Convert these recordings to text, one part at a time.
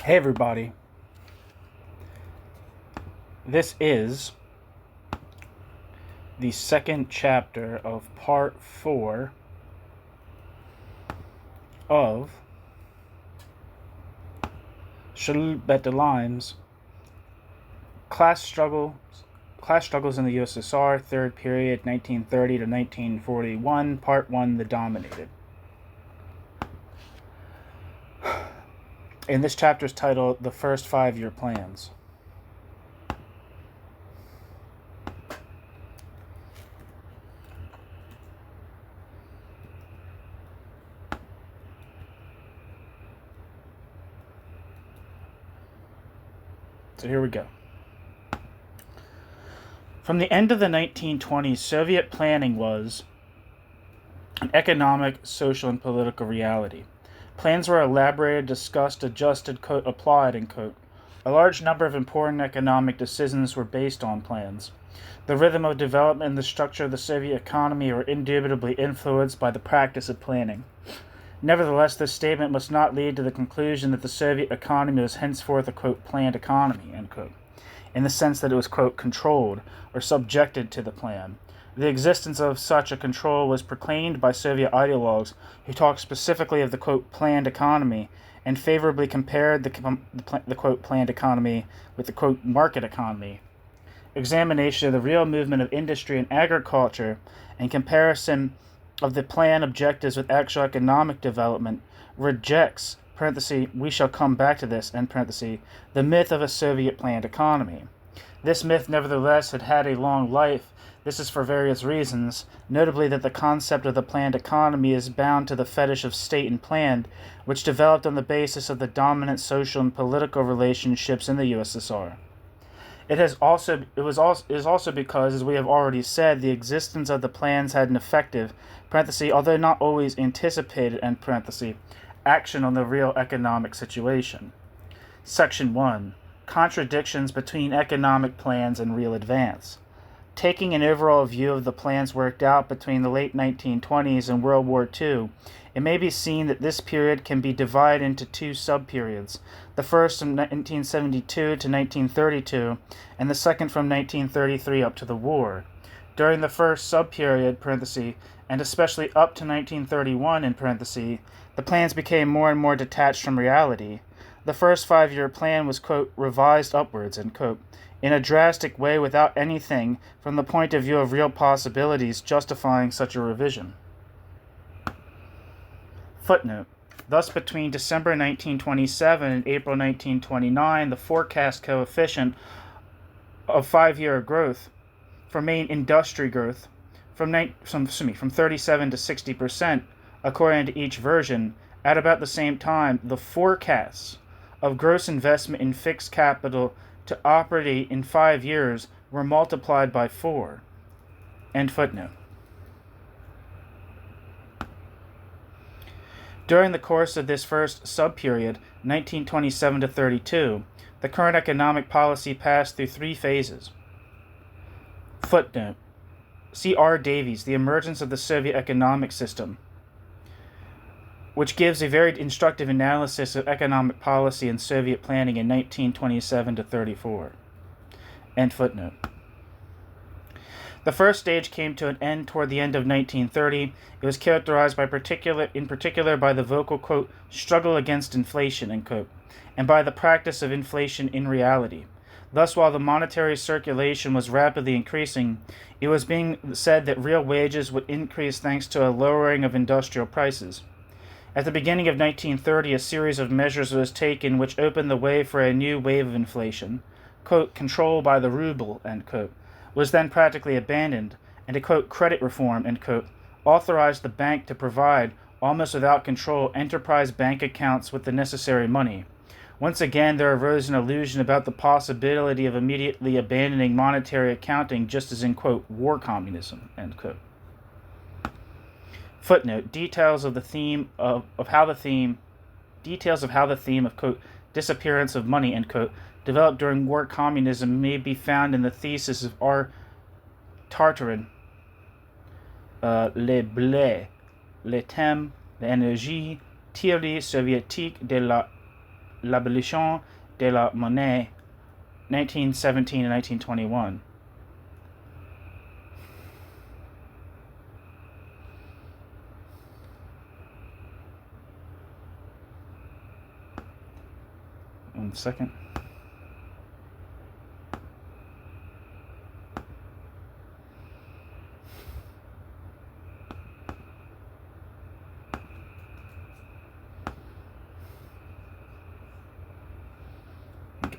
Hey everybody, this is the second chapter of part 4 of Charles Bettelheim's class struggles in the USSR, third period 1930 to 1941, part 1, The Dominated. And this chapter is titled The First 5-Year Plans. So here we go. From the end of the 1920s, Soviet planning was an economic, social, and political reality. Plans were elaborated, discussed, adjusted, quote, applied, end quote. A large number of important economic decisions were based on plans. The rhythm of development and the structure of the Soviet economy were indubitably influenced by the practice of planning. Nevertheless, this statement must not lead to the conclusion that the Soviet economy was henceforth a, quote, planned economy, end quote, in the sense that it was, quote, controlled or subjected to the plan. The existence of such a control was proclaimed by Soviet ideologues who talked specifically of the, quote, planned economy and favorably compared the quote, planned economy with the, quote, market economy. Examination of the real movement of industry and agriculture and comparison of the plan objectives with actual economic development rejects, we shall come back to this, the myth of a Soviet planned economy. This myth, nevertheless, had had a long life. This is for various reasons, notably that the concept of the planned economy is bound to the fetish of state and planned, which developed on the basis of the dominant social and political relationships in the USSR. It is also because, as we have already said, the existence of the plans had an effective, although not always anticipated, action on the real economic situation. Section 1. Contradictions between economic plans and real advance. Taking an overall view of the plans worked out between the late 1920s and World War II, it may be seen that this period can be divided into two sub-periods, the first from 1972 to 1932, and the second from 1933 up to the war. During the first sub-period, and especially up to 1931, the plans became more and more detached from reality. The first 5-year plan was, quote, revised upwards, end quote, in a drastic way without anything from the point of view of real possibilities justifying such a revision. Footnote. Thus, between December 1927 and April 1929, the forecast coefficient of 5-year growth for main industry growth from 37 to 60%, according to each version. At about the same time, the forecasts of gross investment in fixed capital to operate in 5 years were multiplied by 4. End footnote. During the course of this first sub-period, 1927 to 32, the current economic policy passed through 3 phases. Footnote. See R. Davies, The Emergence of the Soviet Economic System, which gives a very instructive analysis of economic policy and Soviet planning in 1927 to 34. End footnote. The first stage came to an end toward the end of 1930. It was characterized in particular by the vocal, quote, struggle against inflation, end quote, and by the practice of inflation in reality. Thus, while the monetary circulation was rapidly increasing, it was being said that real wages would increase thanks to a lowering of industrial prices. At the beginning of 1930, a series of measures was taken which opened the way for a new wave of inflation. Quote, control by the ruble, end quote, was then practically abandoned, and a, quote, credit reform, end quote, authorized the bank to provide, almost without control, enterprise bank accounts with the necessary money. Once again, there arose an illusion about the possibility of immediately abandoning monetary accounting, just as in, quote, war communism, end quote. Footnote. Details of how the theme of, quote, disappearance of money, end quote, developed during war communism may be found in the thesis of R. Tartarin, Le Blé, Le Thème, L'énergie, théorie soviétique de la l'abolition de la monnaie, 1917 and 1921. One second. Okay.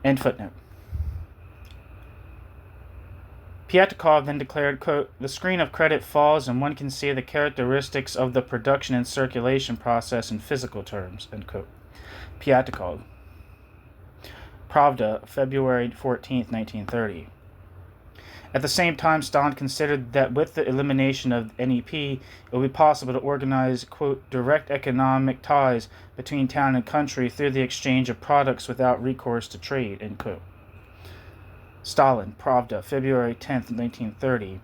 End footnote. Piatekov then declared, quote, "The screen of credit falls and one can see the characteristics of the production and circulation process in physical terms," end quote. Piatekov. Pravda, February 14, 1930. At the same time, Stalin considered that with the elimination of NEP, it would be possible to organize, quote, "direct economic ties between town and country through the exchange of products without recourse to trade," end quote. Stalin, Pravda, February 10, 1930.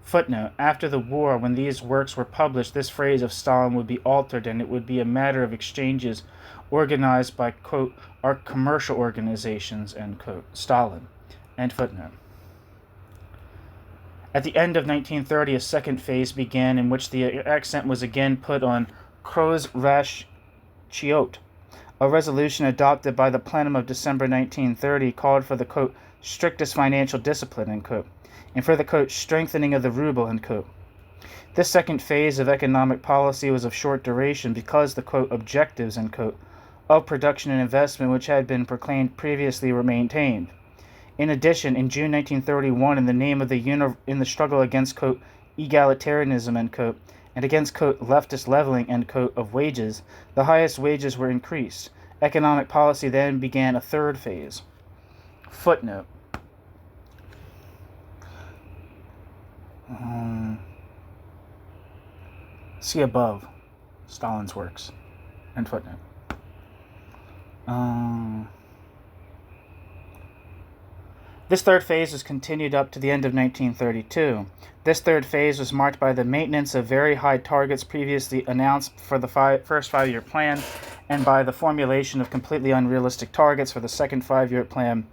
Footnote: after the war, when these works were published, this phrase of Stalin would be altered and it would be a matter of exchanges organized by, quote, "our commercial organizations," end quote. Stalin. End footnote. At the end of 1930, a second phase began in which the accent was again put on Kros Chiot. A resolution adopted by the plenum of December 1930 called for the, quote, "strictest financial discipline," end quote, and for the, quote, "strengthening of the ruble," end quote. This second phase of economic policy was of short duration because the, quote, "objectives," end quote, of production and investment which had been proclaimed previously were maintained. In addition, in June 1931, in the name of in the struggle against, quote, "egalitarianism," end quote, and against, quote, "leftist leveling," end quote, of wages, the highest wages were increased. Economic policy then began a third phase. Footnote. See above Stalin's works. End footnote. This third phase was continued up to the end of 1932. This third phase was marked by the maintenance of very high targets previously announced for the first five-year plan and by the formulation of completely unrealistic targets for the second five-year plan.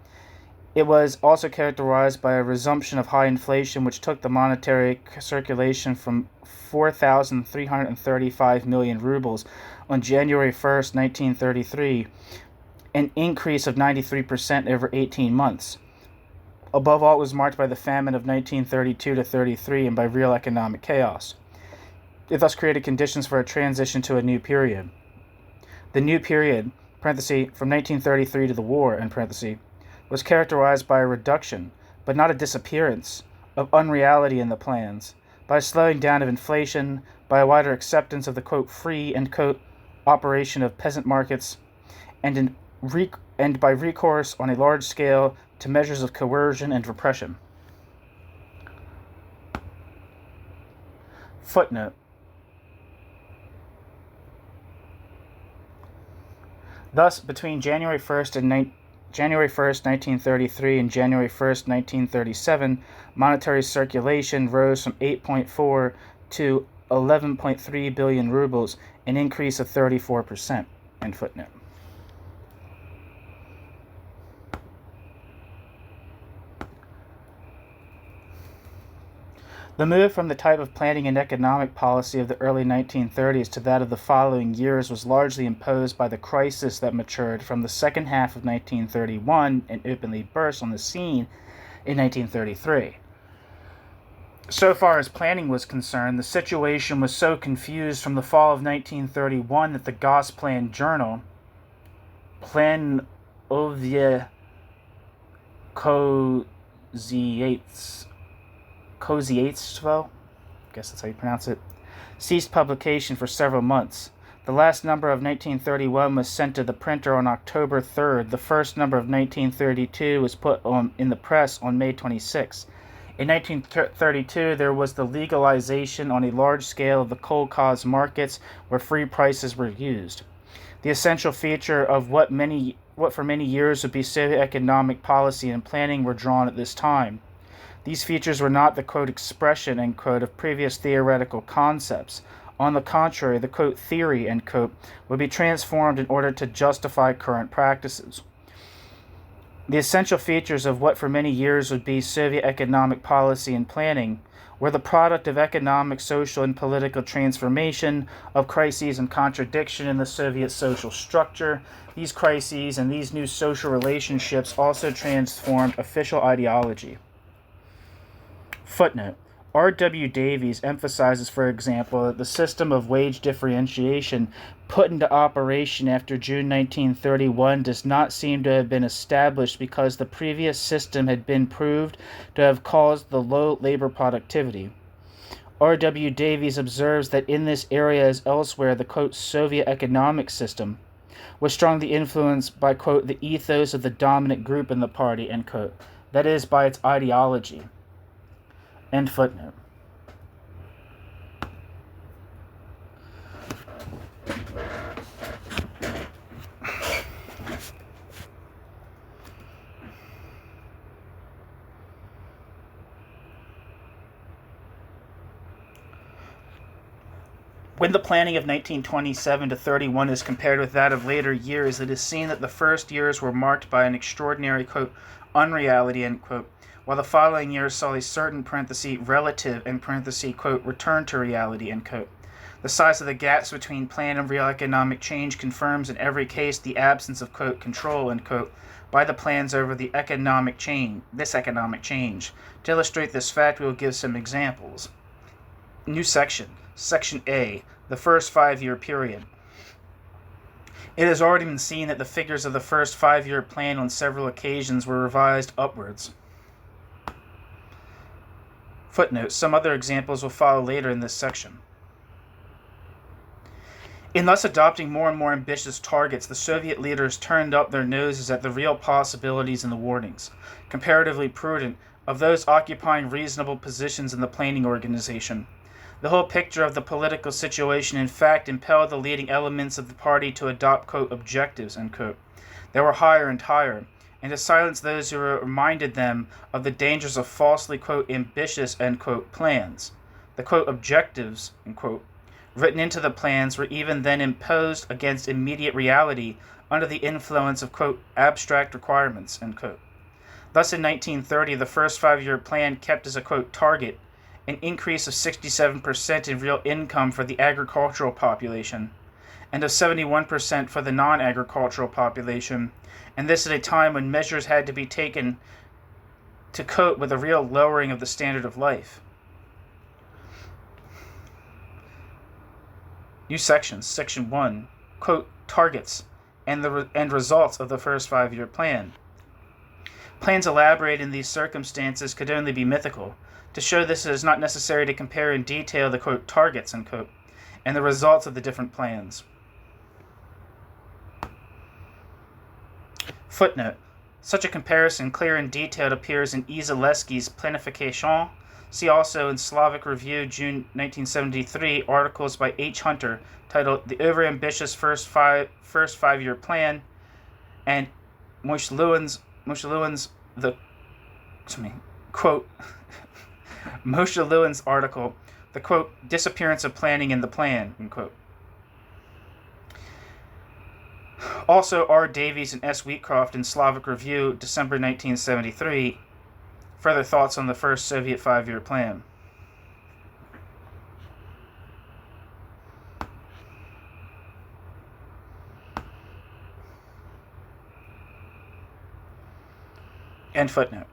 It was also characterized by a resumption of high inflation, which took the monetary circulation from 4,335 million rubles on January 1st, 1933, an increase of 93% over 18 months. Above all, it was marked by the famine of 1932 to 33 and by real economic chaos. It thus created conditions for a transition to a new period. The new period, parenthesis, from 1933 to the war, end parenthesis, was characterized by a reduction, but not a disappearance, of unreality in the plans, by a slowing down of inflation, by a wider acceptance of the, quote, "free," end quote, operation of peasant markets, and by recourse on a large scale to measures of coercion and repression. Footnote. Thus, between January 1st, 1933 and January 1st, 1937, monetary circulation rose from 8.4 to 11.3 billion rubles, an increase of 34%. End footnote. The move from the type of planning and economic policy of the early 1930s to that of the following years was largely imposed by the crisis that matured from the second half of 1931 and openly burst on the scene in 1933. So far as planning was concerned, the situation was so confused from the fall of 1931 that the Gosplan Journal, Plan Ovie Koziatstvo, I guess that's how you pronounce it, ceased publication for several months. The last number of 1931 was sent to the printer on October 3rd. The first number of 1932 was put in the press on May 26th. In 1932, there was the legalization on a large scale of the kolkhoz markets where free prices were used. The essential feature of what for many years would be Soviet economic policy and planning were drawn at this time. These features were not the, quote, "expression," end quote, of previous theoretical concepts. On the contrary, the, quote, theory, end quote, would be transformed in order to justify current practices. The essential features of what for many years would be Soviet economic policy and planning were the product of economic, social, and political transformation, of crises and contradiction in the Soviet social structure. These crises and these new social relationships also transformed official ideology. Footnote. R.W. Davies emphasizes, for example, that the system of wage differentiation put into operation after June 1931 does not seem to have been established because the previous system had been proved to have caused the low labor productivity. R.W. Davies observes that in this area as elsewhere, the, quote, Soviet economic system was strongly influenced by, quote, the ethos of the dominant group in the party, end quote, that is, by its ideology. End footnote. When the planning of 1927 to 31 is compared with that of later years, it is seen that the first years were marked by an extraordinary, quote, unreality, end quote, while the following years saw a certain, parenthesis, relative, and parenthesis, quote, return to reality, end quote. The size of the gaps between plan and real economic change confirms in every case the absence of, quote, control, end quote, by the plans over the economic change. To illustrate this fact, we will give some examples. New section. Section A, the first 5-year period. It has already been seen that the figures of the first 5-year plan on several occasions were revised upwards. Footnote. Some other examples will follow later in this section. In thus adopting more and more ambitious targets, the Soviet leaders turned up their noses at the real possibilities and the warnings, comparatively prudent, of those occupying reasonable positions in the planning organization. The whole picture of the political situation, in fact, impelled the leading elements of the party to adopt, quote, objectives, end quote, that were higher and higher, and to silence those who reminded them of the dangers of falsely, quote, ambitious, end quote, plans. The, quote, objectives, end quote, written into the plans were even then imposed against immediate reality under the influence of, quote, abstract requirements, end quote. Thus, in 1930, the first 5-year plan kept as a, quote, target an increase of 67% in real income for the agricultural population, and of 71% for the non-agricultural population, and this at a time when measures had to be taken to cope with a real lowering of the standard of life. New sections. Section 1, quote, targets and results of the first 5-year plan. Plans elaborated in these circumstances could only be mythical. To show this, it is not necessary to compare in detail the, quote, targets, end quote, and the results of the different plans. Footnote. Such a comparison, clear and detailed, appears in E. Zaleski's Planification. See also in Slavic Review, June 1973, articles by H. Hunter titled The Overambitious First 5-Year Plan, and Moshe Lewin's quote, Moshe Lewin's article, the, quote, disappearance of planning in the plan, end quote. Also, R. Davies and S. Wheatcroft in Slavic Review, December 1973, further thoughts on the first Soviet 5-year plan. End footnote.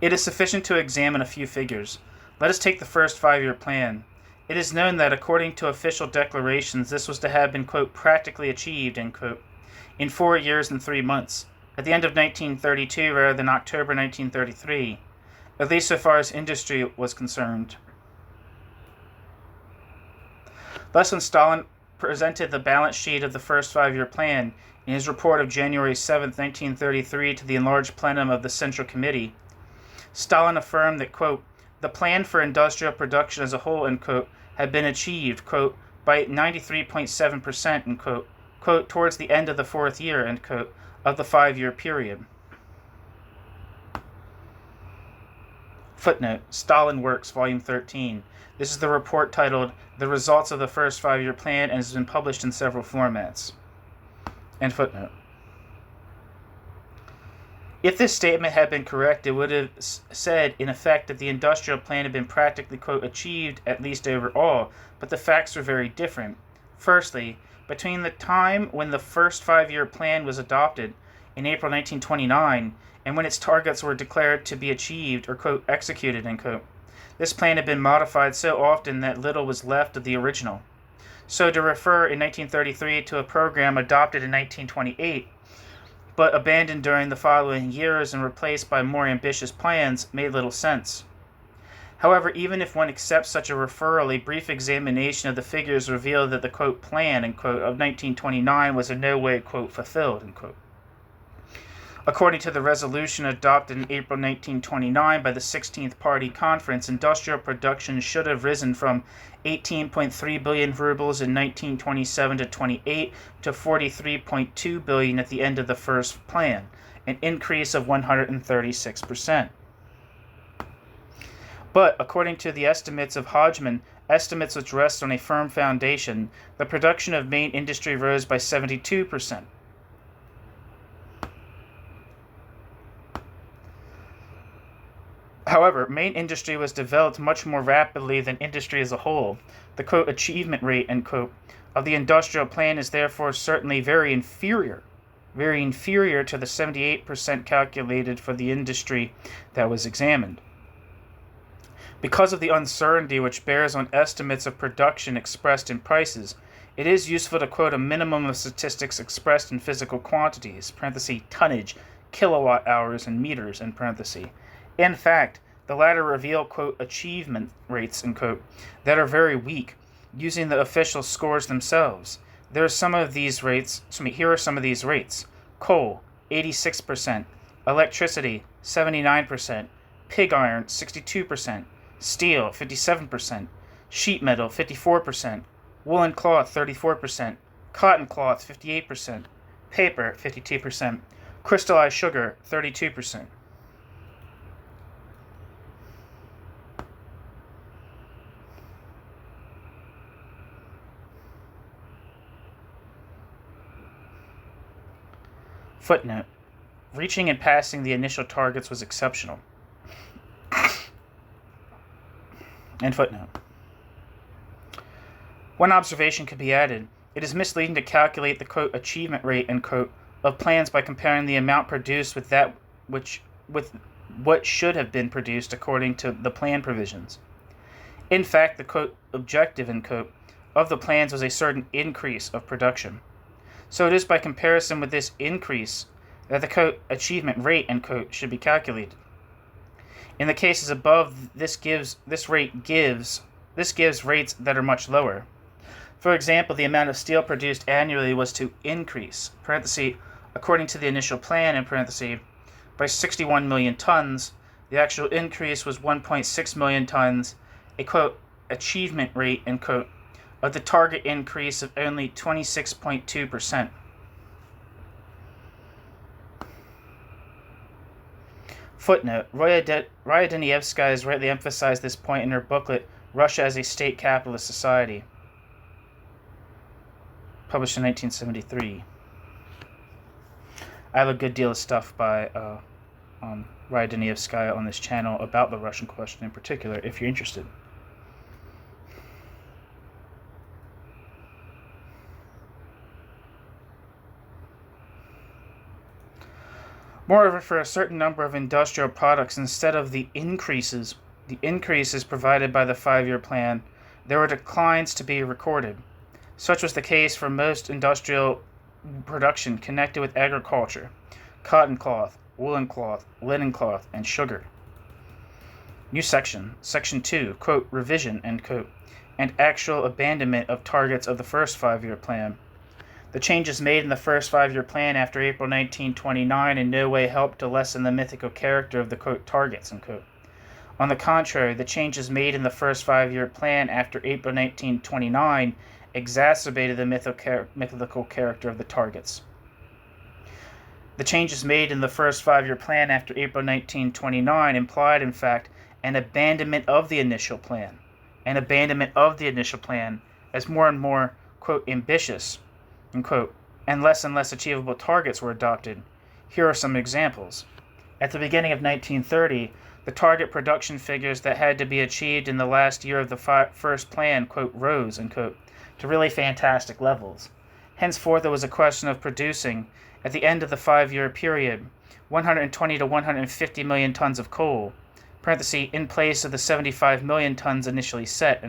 It is sufficient to examine a few figures. Let us take the first 5-year plan. It is known that, according to official declarations, this was to have been, quote, practically achieved, end quote, in 4 years and 3 months, at the end of 1932 rather than October 1933, at least so far as industry was concerned. Thus, when Stalin presented the balance sheet of the first 5-year plan in his report of January 7, 1933 to the enlarged plenum of the Central Committee, Stalin affirmed that, quote, the plan for industrial production as a whole, end quote, had been achieved, quote, by 93.7%, end quote, quote, towards the end of the 4th year, end quote, of the 5-year period. Footnote, Stalin Works, Volume 13. This is the report titled The Results of the First Five-Year Plan and has been published in several formats. End footnote. If this statement had been correct, it would have said, in effect, that the industrial plan had been practically, quote, achieved, at least overall, but the facts were very different. Firstly, between the time when the first five-year plan was adopted in April 1929 and when its targets were declared to be achieved or, quote, executed, end quote, this plan had been modified so often that little was left of the original. So to refer in 1933 to a program adopted in 1928 but abandoned during the following years and replaced by more ambitious plans made little sense. However, even if one accepts such a referral, a brief examination of the figures revealed that the, quote, plan, end quote, of 1929 was in no way, quote, fulfilled, end quote. According to the resolution adopted in April 1929 by the 16th Party Conference, industrial production should have risen from 18.3 billion rubles in 1927 to 28 to 43.2 billion at the end of the first plan, an increase of 136%. But, according to the estimates of Hodgman, estimates which rest on a firm foundation, the production of main industry rose by 72%. However, main industry was developed much more rapidly than industry as a whole. The, quote, achievement rate, end quote, of the industrial plan is therefore certainly very inferior to the 78% calculated for the industry that was examined. Because of the uncertainty which bears on estimates of production expressed in prices, it is useful to quote a minimum of statistics expressed in physical quantities, parenthesis, tonnage, kilowatt hours, and meters, end parenthesis. In fact, the latter reveal, quote, achievement rates, end quote, that are very weak, using the official scores themselves. Here are some of these rates. Coal, 86%. Electricity, 79%. Pig iron, 62%. Steel, 57%. Sheet metal, 54%. Woolen cloth, 34%. Cotton cloth, 58%. Paper, 52%. Crystallized sugar, 32%. Footnote. Reaching and passing the initial targets was exceptional. End footnote. One observation could be added. It is misleading to calculate the, quote, achievement rate, end quote, of plans by comparing the amount produced with what should have been produced according to the plan provisions. In fact, the, quote, objective, end quote, of the plans was a certain increase of production. So it is by comparison with this increase that the, quote, achievement rate, end quote, should be calculated. In the cases above, this gives rates that are much lower. For example, the amount of steel produced annually was to increase, parenthesis, according to the initial plan, in parenthesis, by 61 million tons. The actual increase was 1.6 million tons, a, quote, achievement rate, end quote, of the target increase of only 26.2%. Footnote. Ryadenievskaya has rightly emphasized this point in her booklet, Russia as a State Capitalist Society, published in 1973. I have a good deal of stuff by Ryadenievskaya on this channel about the Russian question in particular, if you're interested. Moreover, for a certain number of industrial products, instead of the increases provided by the five-year plan, there were declines to be recorded. Such was the case for most industrial production connected with agriculture, cotton cloth, woolen cloth, linen cloth, and sugar. New section, Section 2, quote, revision, end quote, and actual abandonment of targets of the first five-year plan. The changes made in the first five-year plan after April 1929 in no way helped to lessen the mythical character of the, quote, targets, end quote. On the contrary, the changes made in the first five-year plan after April 1929 exacerbated the mythical character of the targets. The changes made in the first five-year plan after April 1929 implied, in fact, and abandonment of the initial plan, as more and more, quote, ambitious, unquote, and less achievable targets were adopted. Here are some examples. At the beginning of 1930, the target production figures that had to be achieved in the last year of the first plan, quote, rose, unquote, to really fantastic levels. Henceforth, it was a question of producing, at the end of the 5-year period, 120 to 150 million tons of coal, in place of the 75 million tons initially set,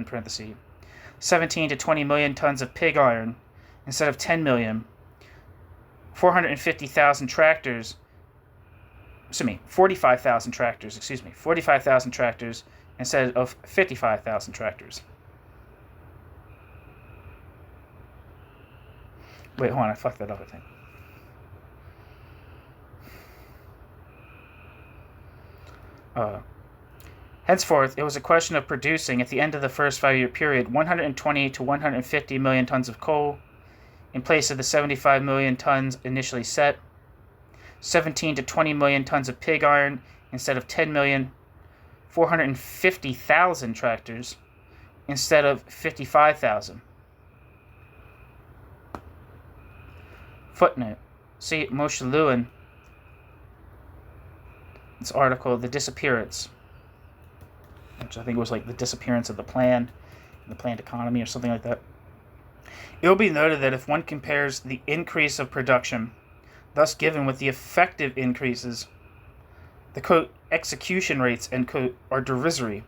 17 to 20 million tons of pig iron, instead of 10 million, 45,000 tractors, instead of 55,000 tractors. Wait, hold on, I fucked that up, I think. Henceforth, it was a question of producing, at the end of the first 5-year period, 120 to 150 million tons of coal, in place of the 75 million tons initially set, 17 to 20 million tons of pig iron, instead of 10 million, 450,000 tractors, instead of 55,000. Footnote. See Moshe Lewin, this article, The Disappearance, which I think was like the disappearance of the planned economy or something like that. It will be noted that if one compares the increase of production thus given with the effective increases, the, quote, execution rates, end quote, are derisory,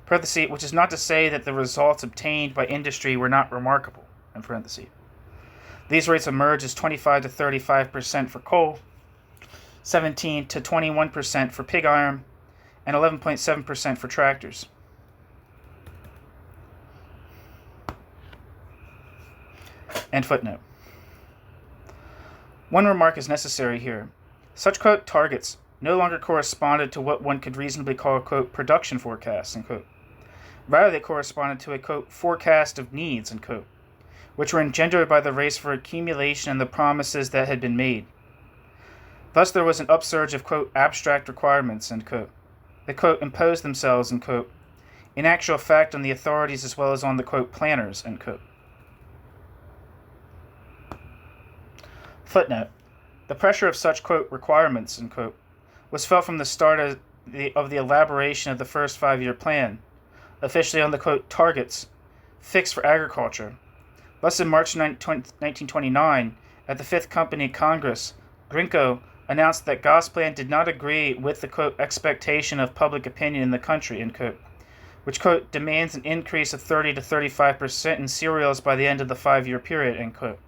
which is not to say that the results obtained by industry were not remarkable, in parentheses. These rates emerge as 25 to 35% for coal, 17 to 21% for pig iron, and 11.7% for tractors. End footnote. One remark is necessary here. Such, quote, targets no longer corresponded to what one could reasonably call a, quote, production forecast, end quote. Rather, they corresponded to a, quote, forecast of needs, end quote, which were engendered by the race for accumulation and the promises that had been made. Thus there was an upsurge of, quote, abstract requirements, end quote. They, quote, imposed themselves, end quote, in actual fact on the authorities as well as on the, quote, planners, end quote. Footnote. The pressure of such, quote, requirements, end quote, was felt from the start of the elaboration of the first 5-year plan, officially on the, quote, targets fixed for agriculture. Thus, in March 1929, at the Fifth Company Congress, Grinko announced that Gosplan did not agree with the, quote, expectation of public opinion in the country, end quote, which, quote, demands an increase of 30 to 35% in cereals by the end of the 5-year period, end quote.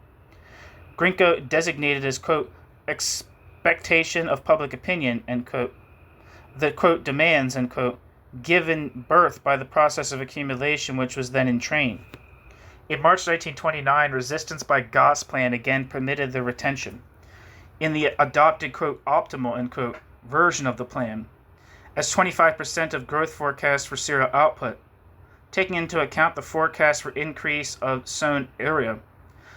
Grinko designated as, quote, expectation of public opinion, end quote, the, quote, demands, end quote, given birth by the process of accumulation which was then in train. In March 1929, resistance by Gosplan again permitted the retention, in the adopted, quote, optimal, end quote, version of the plan, as 25% of growth forecast for cereal output, taking into account the forecast for increase of sown area.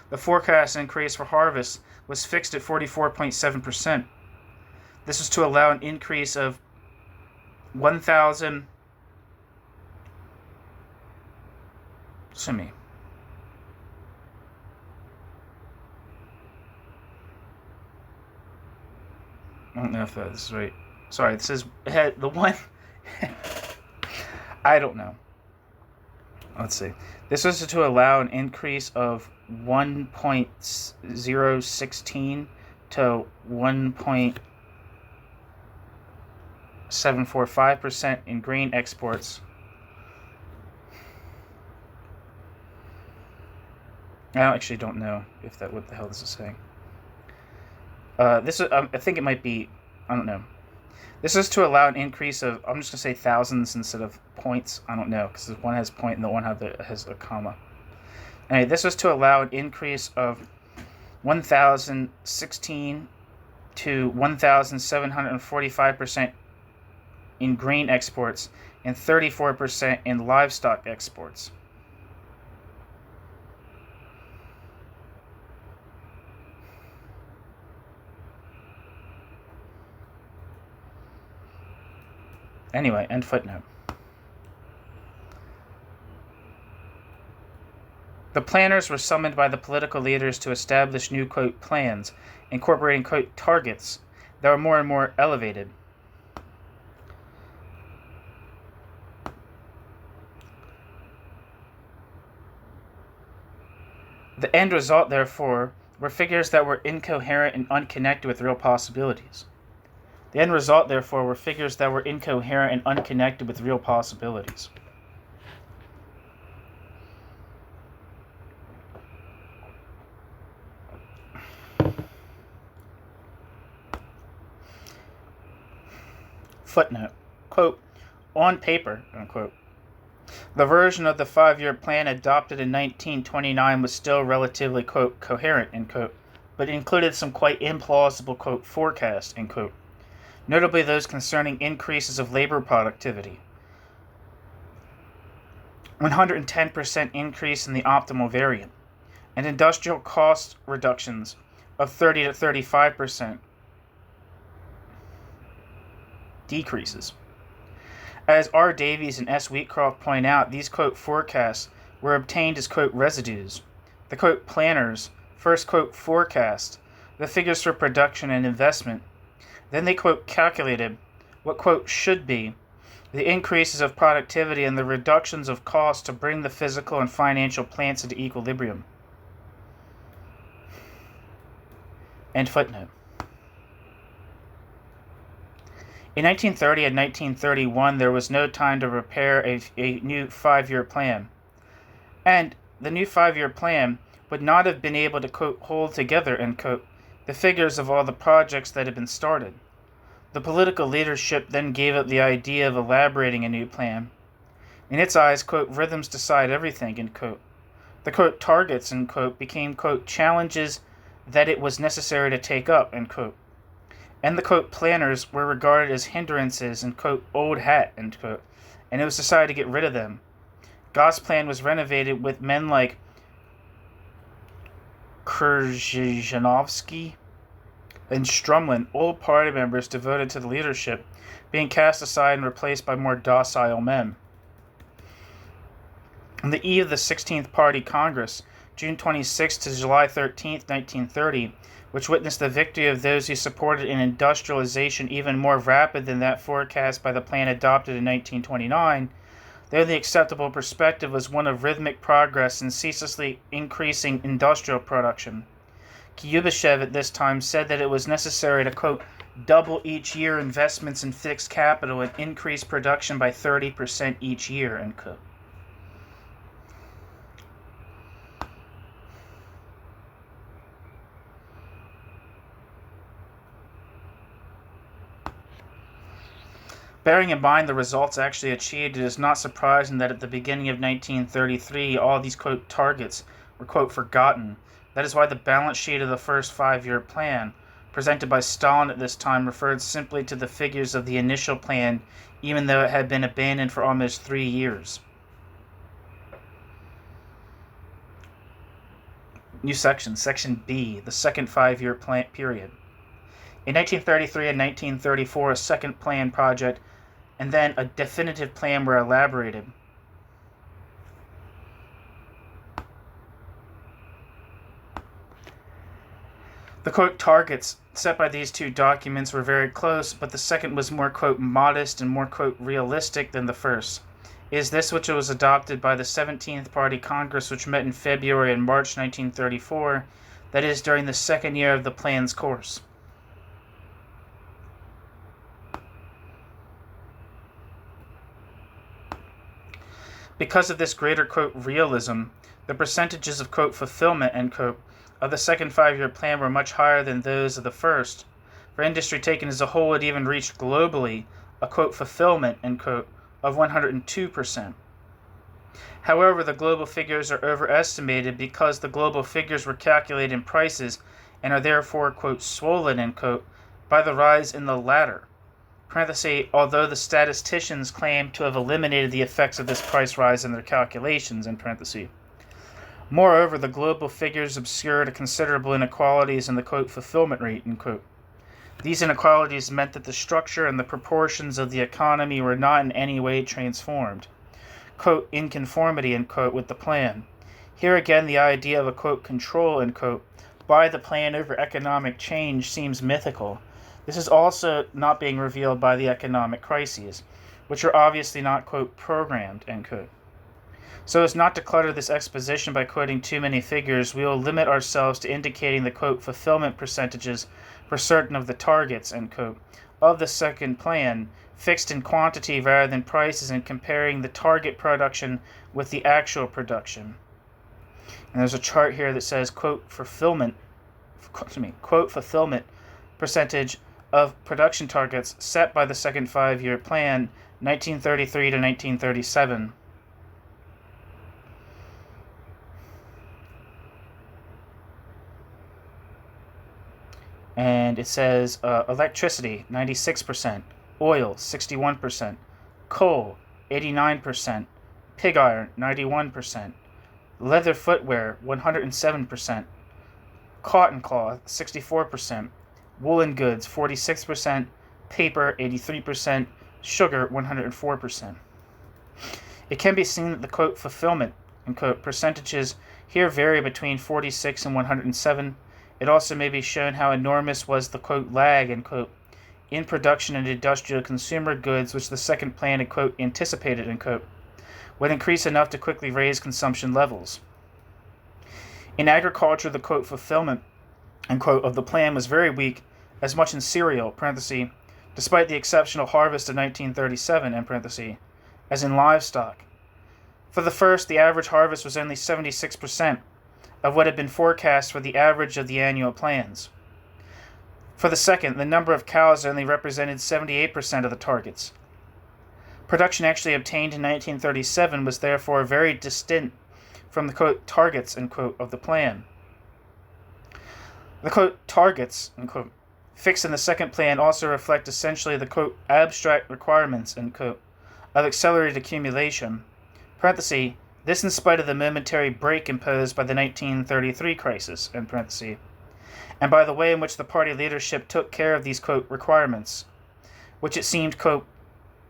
The forecast increase for harvest was fixed at 44.7%. This was to allow an increase of 1,000. I don't know if this is right. Sorry, this is the one. I don't know. Let's see. This was to allow an increase of 1.016 to 1.745% in grain exports. I actually don't know if that what the hell this is saying. This is, I think it might be, I don't know. This is to allow an increase of, I'm just going to say thousands instead of points. I don't know, because one has point and the one has a comma. Anyway, this was to allow an increase of 1,016 to 1,745% in grain exports and 34% in livestock exports. Anyway, end footnote. The planners were summoned by the political leaders to establish new, quote, plans, incorporating, quote, targets that were more and more elevated. The end result, therefore, were figures that were incoherent and unconnected with real possibilities. The end result, therefore, were figures that were incoherent and unconnected with real possibilities. Footnote, quote, on paper, unquote, the version of the 5-year plan adopted in 1929 was still relatively, quote, coherent, end quote, but included some quite implausible, quote, forecasts, end quote, notably those concerning increases of labor productivity, 110% increase in the optimal variant, and industrial cost reductions of 30 to 35% decreases. As R. Davies and S. Wheatcroft point out, these, quote, forecasts were obtained as, quote, residues. The, quote, planners first, quote, forecast the figures for production and investment. Then they, quote, calculated what, quote, should be the increases of productivity and the reductions of cost to bring the physical and financial plants into equilibrium. End footnote. In 1930 and 1931, there was no time to prepare a new 5-year plan. And the new 5-year plan would not have been able to, quote, hold together, end quote, the figures of all the projects that had been started. The political leadership then gave up the idea of elaborating a new plan. In its eyes, quote, rhythms decide everything, end quote. The, quote, targets, end quote, became, quote, challenges that it was necessary to take up, end quote. And the, quote, planners were regarded as hindrances and, quote, old hat, end quote, and it was decided to get rid of them. Gosplan was renovated with men like Krzyzanowski and Strumlin, old party members devoted to the leadership, being cast aside and replaced by more docile men. On the eve of the 16th Party Congress, June 26 to July 13, 1930, which witnessed the victory of those who supported an industrialization even more rapid than that forecast by the plan adopted in 1929, the only acceptable perspective was one of rhythmic progress and ceaselessly increasing industrial production. Kuyubyshev at this time said that it was necessary to, quote, double each year investments in fixed capital and increase production by 30% each year, end quote. Bearing in mind the results actually achieved, it is not surprising that at the beginning of 1933, all these, quote, targets were, quote, forgotten. That is why the balance sheet of the first 5-year plan, presented by Stalin at this time, referred simply to the figures of the initial plan, even though it had been abandoned for almost 3 years. New section, Section B, the second 5-year plan period. In 1933 and 1934, a second plan project and then a definitive plan were elaborated. The, quote, targets set by these two documents were very close, but the second was more, quote, modest and more, quote, realistic than the first. It is this which was adopted by the 17th Party Congress, which met in February and March 1934, that is, during the second year of the plan's course. Because of this greater, quote, realism, the percentages of, quote, fulfillment, end quote, of the second 5-year plan were much higher than those of the first. For industry taken as a whole, it even reached globally a, quote, fulfillment, end quote, of 102%. However, the global figures are overestimated because the global figures were calculated in prices and are therefore, quote, swollen, end quote, by the rise in the latter. Although the statisticians claim to have eliminated the effects of this price rise in their calculations, in parentheses. Moreover, the global figures obscured considerable inequalities in the, quote, fulfillment rate, end quote. These inequalities meant that the structure and the proportions of the economy were not in any way transformed, quote, in conformity, end quote, with the plan. Here again, the idea of a, quote, control, end quote, by the plan over economic change seems mythical. This is also not being revealed by the economic crises, which are obviously not, quote, programmed, end quote. So as not to clutter this exposition by quoting too many figures, we will limit ourselves to indicating the, quote, fulfillment percentages for certain of the targets, end quote, of the second plan, fixed in quantity rather than prices, and comparing the target production with the actual production. And there's a chart here that says, quote, fulfillment percentage of production targets set by the second 5-year plan, 1933 to 1937. And it says electricity, 96%, oil, 61%, coal, 89%, pig iron, 91%, leather footwear, 107%, cotton cloth, 64%, woolen goods, 46%, paper, 83%, sugar, 104%. It can be seen that the, quote, fulfillment, end quote, percentages here vary between 46 and 107. It also may be shown how enormous was the, quote, lag, end quote, in production and industrial consumer goods, which the second plan, end quote, anticipated, end quote, would increase enough to quickly raise consumption levels. In agriculture, the, quote, fulfillment, end quote, of the plan was very weak, as much in cereal, parenthesis, despite the exceptional harvest of 1937, end parenthesis, as in livestock. For the first, the average harvest was only 76% of what had been forecast for the average of the annual plans. For the second, the number of cows only represented 78% of the targets. Production actually obtained in 1937 was therefore very distinct from the, quote, targets, end quote, of the plan. The, quote, targets, end quote, fixed in the second plan also reflect essentially the, quote, abstract requirements, end quote, of accelerated accumulation, parenthesis, this in spite of the momentary break imposed by the 1933 crisis, end parenthesis, and by the way in which the party leadership took care of these, quote, requirements, which it seemed, quote,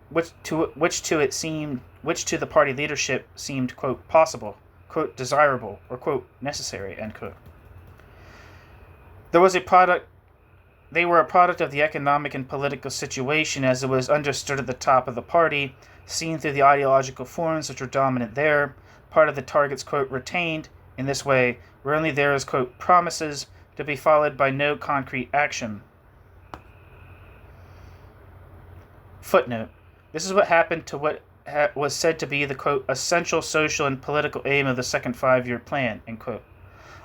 which to the party leadership seemed, quote, possible, quote, desirable, or, quote, necessary, end quote. They were a product of the economic and political situation as it was understood at the top of the party, seen through the ideological forms which were dominant there. Part of the targets, quote, retained in this way were only there as, quote, promises to be followed by no concrete action. Footnote. This is what happened to what was said to be the, quote, essential social and political aim of the second 5-year plan, end quote.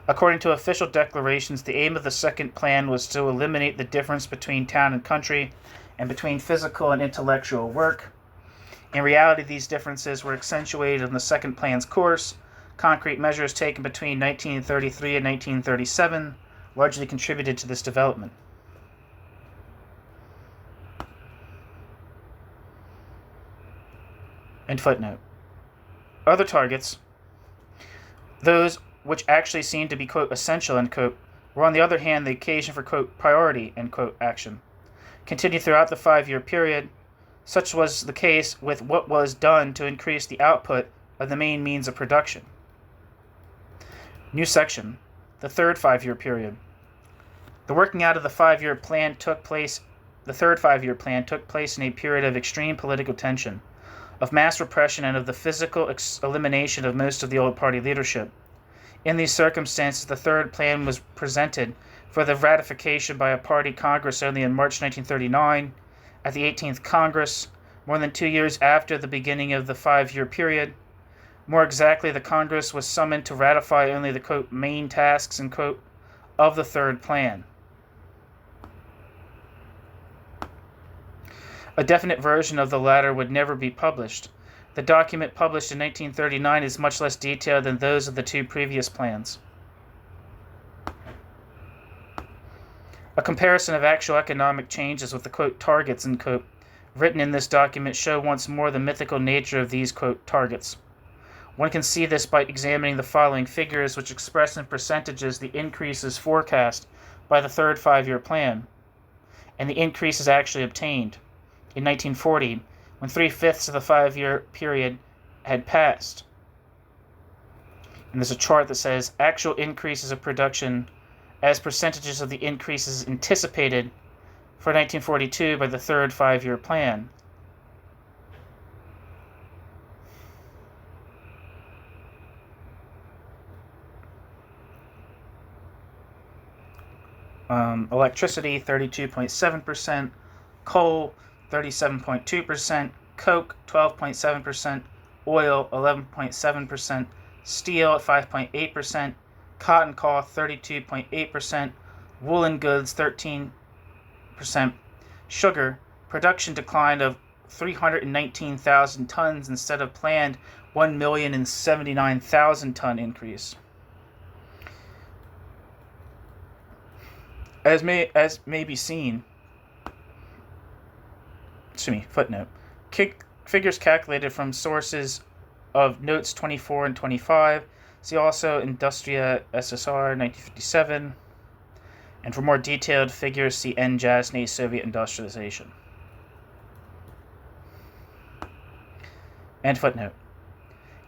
According to official declarations, the aim of the second plan was to eliminate the difference between town and country and between physical and intellectual work. In reality, these differences were accentuated in the second plan's course. Concrete measures taken between 1933 and 1937 largely contributed to this development. End footnote. Other targets, those which actually seemed to be, quote, essential, end quote, were on the other hand the occasion for, quote, priority, end quote, action. Continued throughout the 5-year period. Such was the case with what was done to increase the output of the main means of production. New section. The third 5-year period. The working out of the 5-year plan took place. The third 5-year plan took place in a period of extreme political tension, of mass repression, and of the physical elimination of most of the old party leadership. In these circumstances, the third plan was presented for the ratification by a party congress only in March 1939. At the 18th Congress, more than 2 years after the beginning of the 5-year period. More exactly, the Congress was summoned to ratify only the, quote, main tasks, end quote, of the third plan. A definite version of the latter would never be published. The document published in 1939 is much less detailed than those of the two previous plans. A comparison of actual economic changes with the, quote, targets, end quote, written in this document show once more the mythical nature of these, quote, targets. One can see this by examining the following figures, which express in percentages the increases forecast by the third 5-year plan, and the increases actually obtained. In 1940, when 3/5 of the 5-year period had passed. And there's a chart that says actual increases of production as percentages of the increases anticipated for 1942 by the third five-year plan. Electricity, 32.7%, coal, 37.2%, coke, 12.7%, oil, 11.7%, steel at 5.8%, cotton cloth, 32.8%, woolen goods, 13%, sugar, production decline of 319,000 tons instead of planned 1,079,000 ton increase. As may be seen, footnote, figures calculated from sources of notes 24 and 25. See also Industria SSR 1957. And for more detailed figures, see N. Jasny, Soviet Industrialization. And footnote.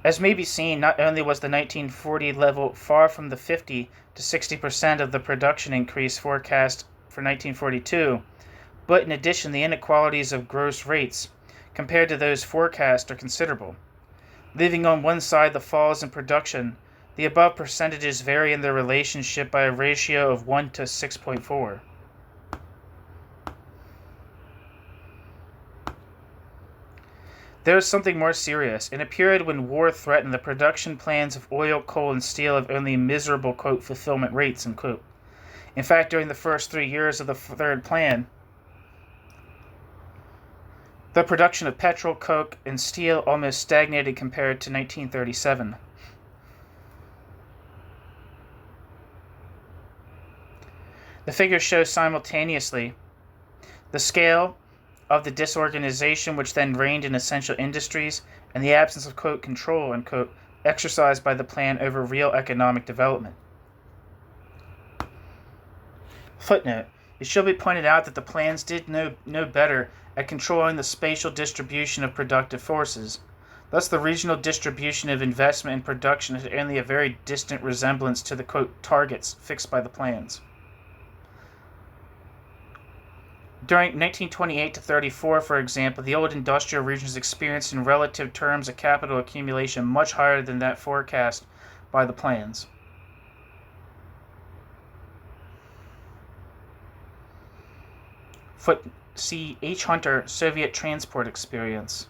As may be seen, not only was the 1940 level far from the 50 to 60% of the production increase forecast for 1942, but in addition, the inequalities of gross rates compared to those forecast are considerable. Leaving on one side the falls in production, the above percentages vary in their relationship by a ratio of 1 to 6.4. There is something more serious. In a period when war threatened, the production plans of oil, coal, and steel have only miserable, quote, fulfillment rates, end quote. In fact, during the first 3 years of the third plan, the production of petrol, coke, and steel almost stagnated compared to 1937. The figures show simultaneously the scale of the disorganization which then reigned in essential industries and the absence of, quote, control, end quote, exercised by the plan over real economic development. Footnote. It should be pointed out that the plans did no better at controlling the spatial distribution of productive forces. Thus, the regional distribution of investment and production had only a very distant resemblance to the, quote, targets fixed by the plans. During 1928 to 34, for example, the old industrial regions experienced in relative terms a capital accumulation much higher than that forecast by the plans. See H. Hunter, Soviet Transport Experience.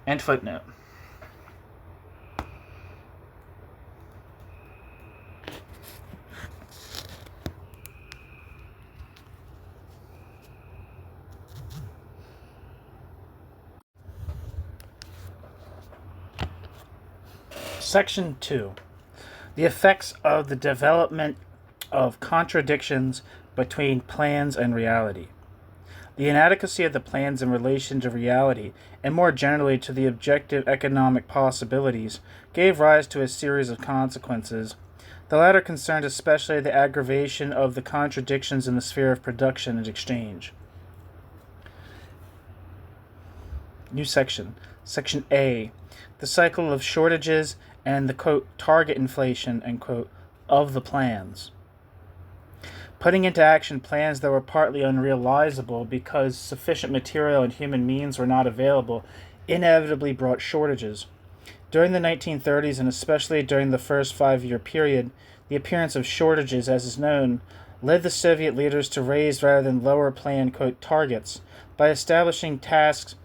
End footnote. Section 2. The effects of the development of contradictions between plans and reality. The inadequacy of the plans in relation to reality, and more generally to the objective economic possibilities, gave rise to a series of consequences. The latter concerned especially the aggravation of the contradictions in the sphere of production and exchange. New section. Section A. The cycle of shortages and the, quote, target inflation, end quote, of the plans. Putting into action plans that were partly unrealizable because sufficient material and human means were not available inevitably brought shortages. During the 1930s, and especially during the first 5-year period, the appearance of shortages, as is known, led the Soviet leaders to raise rather than lower planned, quote, targets by establishing tasks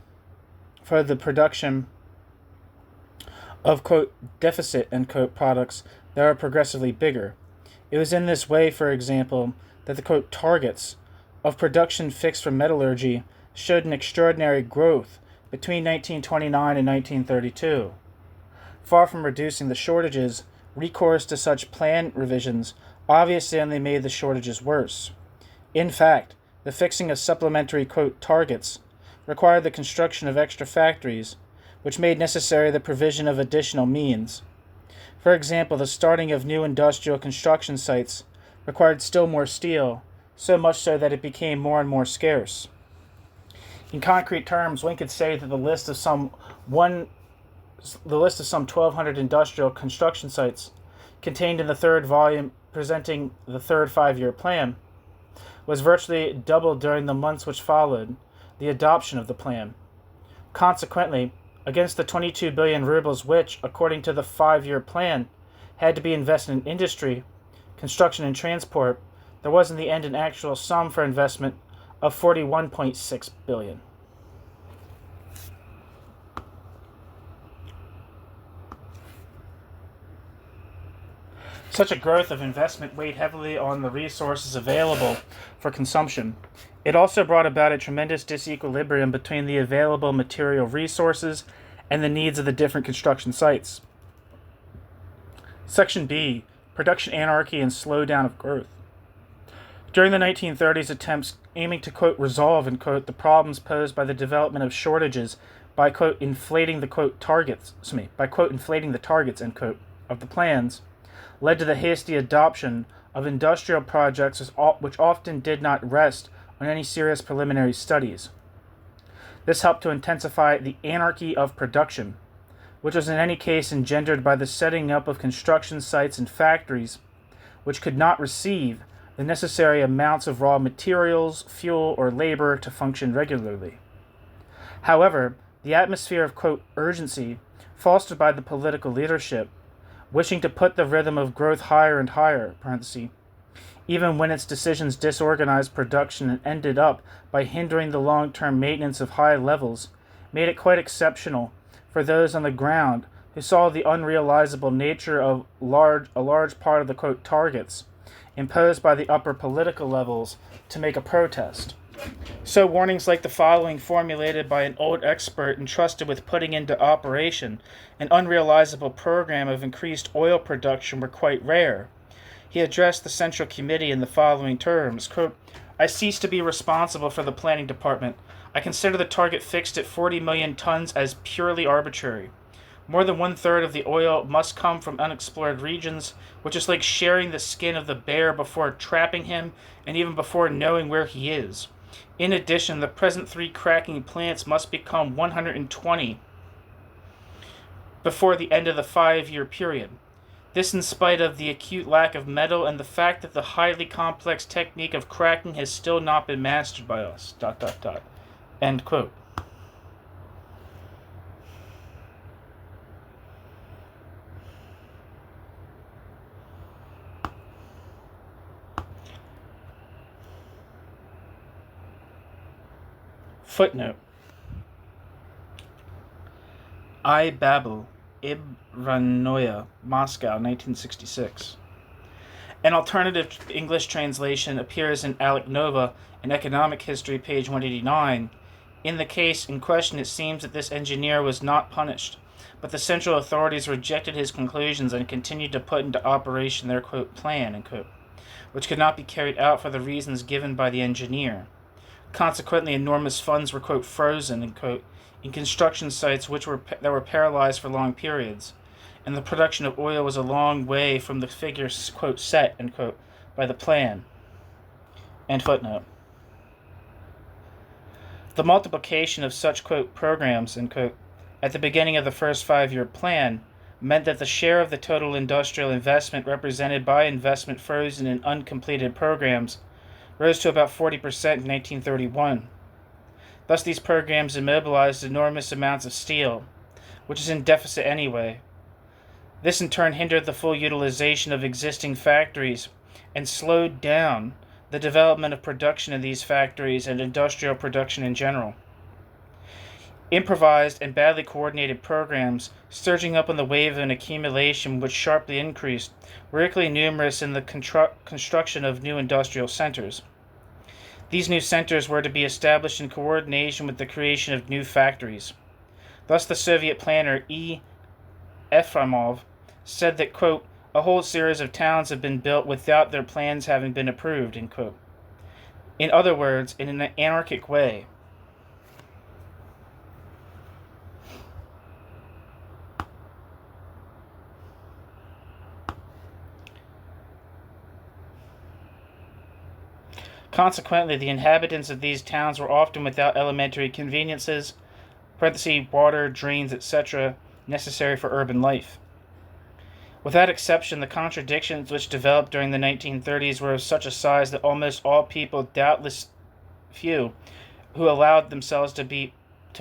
for the production of, quote, deficit, end quote, products that are progressively bigger. It was in this way, for example, that the, quote, targets of production fixed for metallurgy showed an extraordinary growth between 1929 and 1932. Far from reducing the shortages, recourse to such plan revisions obviously only made the shortages worse. In fact, the fixing of supplementary, quote, targets required the construction of extra factories, which made necessary the provision of additional means. For example, the starting of new industrial construction sites required still more steel, so much so that it became more and more scarce. In concrete terms, one could say that the list of some 1 list of some 1,200 industrial construction sites contained in the third volume presenting the third five-year plan was virtually doubled during the months which followed the adoption of the plan. Consequently, against the 22 billion rubles which, according to the five-year plan, had to be invested in industry, construction, and transport, there was in the end an actual sum for investment of 41.6 billion. Such a growth of investment weighed heavily on the resources available for consumption. It also brought about a tremendous disequilibrium between the available material resources and the needs of the different construction sites. Section B, Production Anarchy and Slowdown of Growth. During the 1930s, attempts aiming to, quote, resolve, end quote, the problems posed by the development of shortages by, quote, inflating the, quote, targets, end quote, of the plans, led to the hasty adoption of industrial projects which often did not rest on any serious preliminary studies. This helped to intensify the anarchy of production, which was in any case engendered by the setting up of construction sites and factories which could not receive the necessary amounts of raw materials, fuel, or labor to function regularly. However, the atmosphere of, quote, urgency fostered by the political leadership, wishing to put the rhythm of growth higher and higher, even when its decisions disorganized production and ended up by hindering the long-term maintenance of high levels, made it quite exceptional for those on the ground who saw the unrealizable nature of a large part of the, quote, targets imposed by the upper political levels to make a protest. So warnings like the following, formulated by an old expert entrusted with putting into operation an unrealizable program of increased oil production, were quite rare. He addressed the Central Committee in the following terms, quote, I cease to be responsible for the planning department. I consider the target fixed at 40 million tons as purely arbitrary. More than one-third of the oil must come from unexplored regions, which is like sharing the skin of the bear before trapping him and even before knowing where he is. In addition, the present 3 cracking plants must become 120 before the end of the 5-year period. This in spite of the acute lack of metal and the fact that the highly complex technique of cracking has still not been mastered by us. ... End quote. Footnote. I Babel, Ibranoia, Moscow, 1966. An alternative English translation appears in Alec Nova, in Economic History, page 189. In the case in question, it seems that this engineer was not punished, but the central authorities rejected his conclusions and continued to put into operation their, quote, plan, end quote, which could not be carried out for the reasons given by the engineer. Consequently, enormous funds were, quote, frozen, end quote, in construction sites that were paralyzed for long periods, and the production of oil was a long way from the figures, quote, set, end quote, by the plan. End footnote. The multiplication of such, quote, programs, end quote, at the beginning of the first 5-year plan meant that the share of the total industrial investment represented by investment frozen in uncompleted programs rose to about 40% in 1931. Thus, these programs immobilized enormous amounts of steel, which is in deficit anyway. This in turn hindered the full utilization of existing factories and slowed down the development of production in these factories and industrial production in general. Improvised and badly coordinated programs, surging up on the wave of an accumulation which sharply increased, were equally numerous in the construction of new industrial centers. These new centers were to be established in coordination with the creation of new factories. Thus the Soviet planner E. Efremov said that, quote, a whole series of towns have been built without their plans having been approved, end quote. In other words, in an anarchic way. Consequently, the inhabitants of these towns were often without elementary conveniences, water, drains, etc., necessary for urban life. Without exception, the contradictions which developed during the 1930s were of such a size that almost all people, doubtless few, who allowed themselves to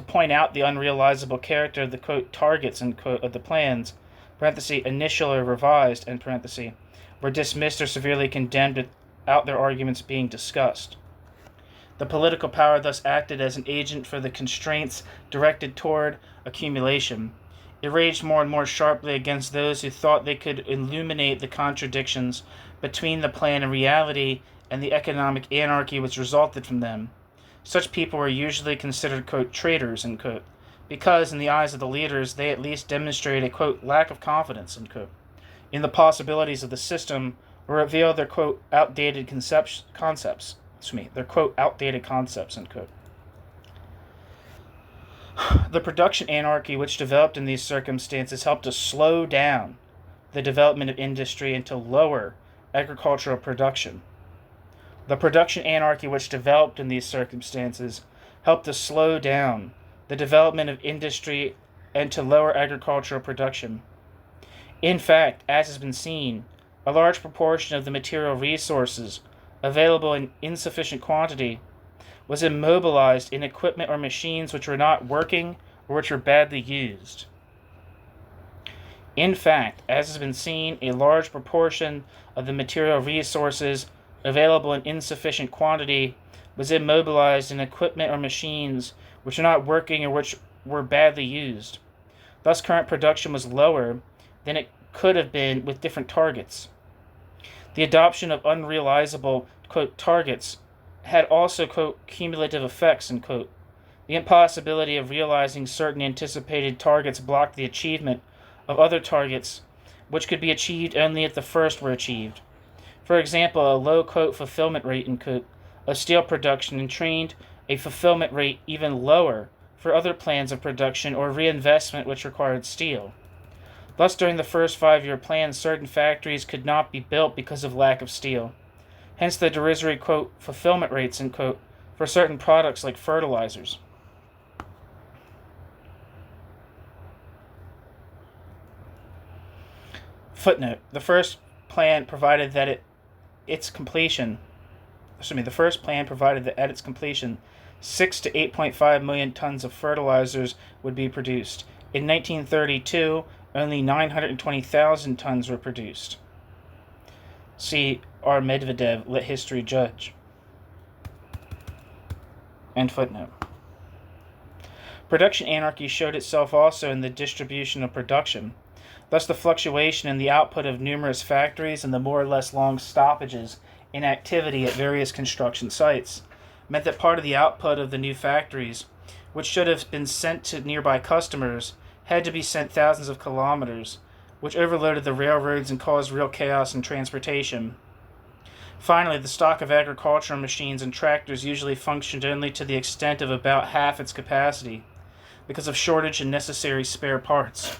point out the unrealizable character of the quote targets end quote of the plans (initial or revised) were dismissed or severely condemned without their arguments being discussed. The political power thus acted as an agent for the constraints directed toward accumulation. It raged more and more sharply against those who thought they could illuminate the contradictions between the plan and reality and the economic anarchy which resulted from them. Such people were usually considered, quote, traitors, end quote, because, in the eyes of the leaders, they at least demonstrated a, quote, lack of confidence, end quote, in the possibilities of the system, or revealed their, quote, outdated concepts. Their, quote, outdated concepts, end quote. The production anarchy which developed in these circumstances helped to slow down the development of industry and to lower agricultural production. The production anarchy which developed in these circumstances helped to slow down the development of industry and to lower agricultural production. In fact, as has been seen, a large proportion of the material resources available in insufficient quantity was immobilized in equipment or machines which were not working or which were badly used. In fact, as has been seen, a large proportion of the material resources available in insufficient quantity was immobilized in equipment or machines which were not working or which were badly used. Thus, current production was lower than it could have been with different targets. The adoption of unrealizable, quote, targets had also, quote, cumulative effects, end quote. The impossibility of realizing certain anticipated targets blocked the achievement of other targets which could be achieved only if the first were achieved. For example, a low, quote, fulfillment rate, end quote, of steel production entrained a fulfillment rate even lower for other plans of production or reinvestment which required steel. Thus, during the first 5-year plan, certain factories could not be built because of lack of steel. Hence the derisory, quote, fulfillment rates, end quote, for certain products like fertilizers. Footnote: the first plan provided that at its completion 6 to 8.5 million tons of fertilizers would be produced. In 1932, only 920,000 tons were produced. See R. Medvedev, Let History Judge. End footnote. Production anarchy showed itself also in the distribution of production. Thus, the fluctuation in the output of numerous factories and the more or less long stoppages in activity at various construction sites meant that part of the output of the new factories, which should have been sent to nearby customers, had to be sent thousands of kilometers, which overloaded the railroads and caused real chaos in transportation. Finally, the stock of agricultural machines and tractors usually functioned only to the extent of about half its capacity, because of shortage in necessary spare parts.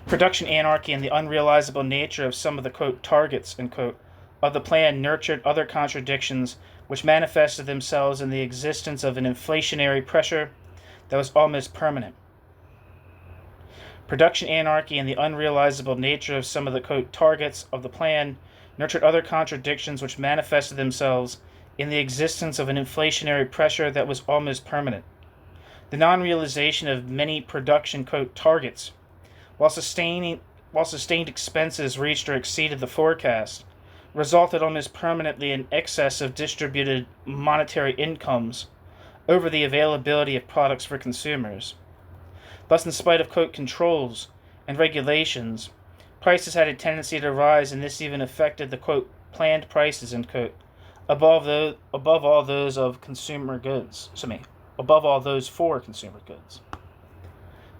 Production anarchy and the unrealizable nature of some of the, quote, targets, end quote, of the plan nurtured other contradictions which manifested themselves in the existence of an inflationary pressure that was almost permanent. Production anarchy and the unrealizable nature of some of the, quote, targets of the plan nurtured other contradictions which manifested themselves in the existence of an inflationary pressure that was almost permanent. The non-realization of many production, quote, targets, while sustained expenses reached or exceeded the forecast, resulted almost permanently in excess of distributed monetary incomes over the availability of products for consumers. Thus, in spite of, quote, controls and regulations, prices had a tendency to rise, and this even affected the, quote, planned prices, end quote, above all those for consumer goods.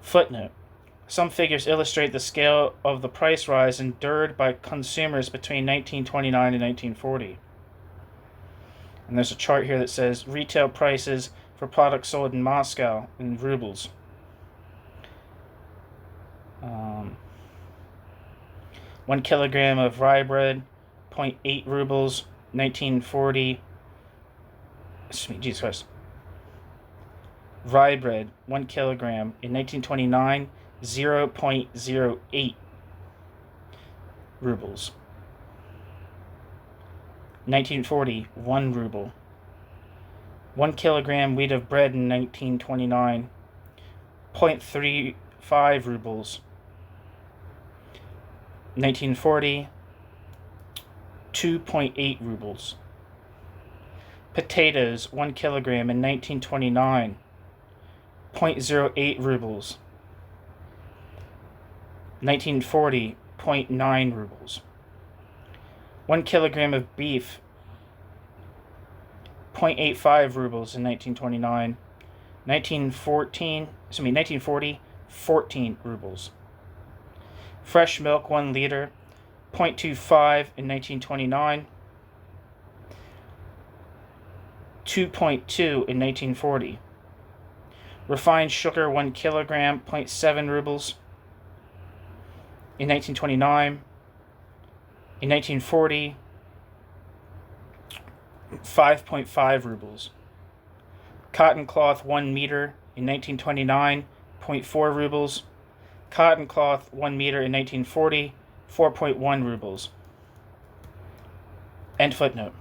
Footnote: some figures illustrate the scale of the price rise endured by consumers between 1929 and 1940. And there's a chart here that says retail prices for products sold in Moscow in rubles. 1 kilogram of rye bread, 0.8 rubles, 1940. Jesus Christ. Rye bread, 1 kilogram in 1929, 0.08 rubles. 1940, 1 ruble. 1 kilogram wheat of bread in 1929, 0.35 rubles. 1940, 2.8 rubles. Potatoes, 1 kilogram in 1929, 0.08 rubles. 1940, 0.9 rubles. 1 kilogram of beef, 0.85 rubles in 1929. 1940, 14 rubles. Fresh milk, 1 liter, 0.25 in 1929. 2.2 in 1940. Refined sugar, 1 kilogram, 0.7 rubles in 1929. In 1940, 5.5 rubles. Cotton cloth, 1 meter in 1929, 0.4 rubles. Cotton cloth, 1 meter in 1940, 4.1 rubles. End footnote.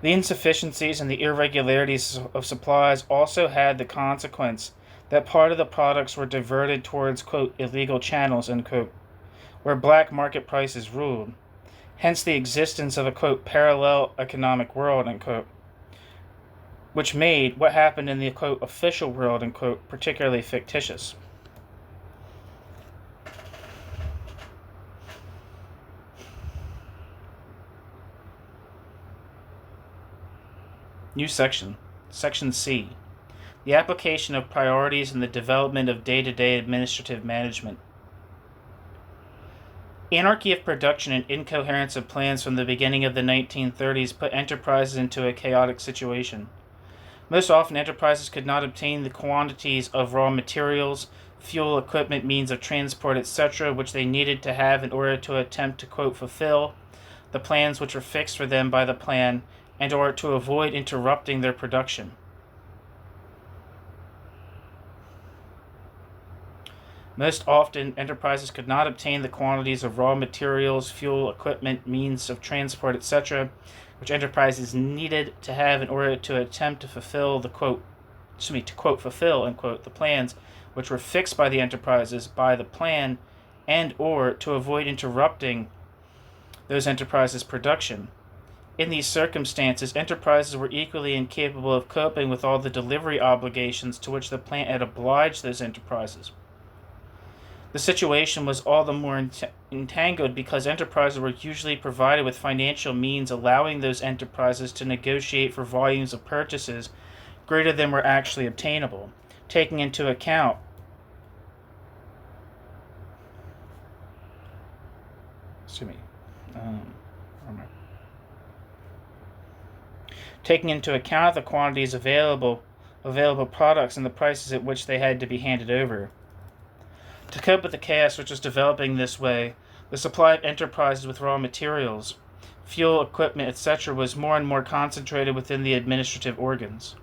The insufficiencies and the irregularities of supplies also had the consequence that part of the products were diverted towards, quote, illegal channels, end quote, where black market prices ruled. Hence the existence of a, quote, parallel economic world, end quote, which made what happened in the, quote, official world, end quote, particularly fictitious. New section. Section C. The application of priorities in the development of day-to-day administrative management. Anarchy of production and incoherence of plans from the beginning of the 1930s put enterprises into a chaotic situation. Most often, enterprises could not obtain the quantities of raw materials, fuel, equipment, means of transport, etc., which they needed to have in order to attempt to, quote, fulfill the plans which were fixed for them by the plan, and or to avoid interrupting their production. Most often, enterprises could not obtain the quantities of raw materials, fuel, equipment, means of transport, etc., which enterprises needed to have in order to attempt to fulfill the fulfill, unquote, the plans which were fixed by the enterprises by the plan, and or to avoid interrupting those enterprises' production. In these circumstances, enterprises were equally incapable of coping with all the delivery obligations to which the plant had obliged those enterprises. The situation was all the more entangled because enterprises were usually provided with financial means allowing those enterprises to negotiate for volumes of purchases greater than were actually obtainable, taking into account the quantities available products and the prices at which they had to be handed over. To cope with the chaos which was developing this way, the supply of enterprises with raw materials, fuel, equipment, etc. was more and more concentrated within the administrative organs.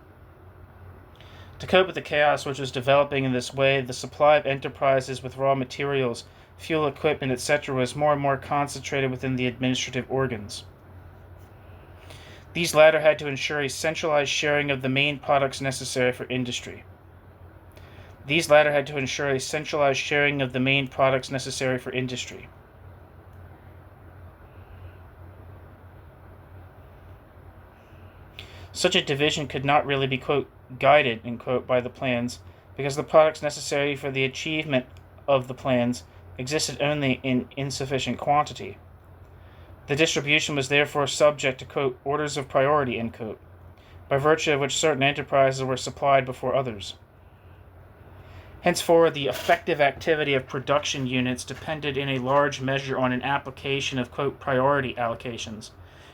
To cope with the chaos which was developing in this way, the supply of enterprises with raw materials, fuel, equipment, etc. was more and more concentrated within the administrative organs. These latter had to ensure a centralized sharing of the main products necessary for industry. Such a division could not really be, quote, guided, end quote, by the plans, because the products necessary for the achievement of the plans existed only in insufficient quantity. The distribution was therefore subject to, quote, orders of priority, end quote, by virtue of which certain enterprises were supplied before others. Henceforward, the effective activity of production units depended in a large measure on an application of, quote, priority allocations,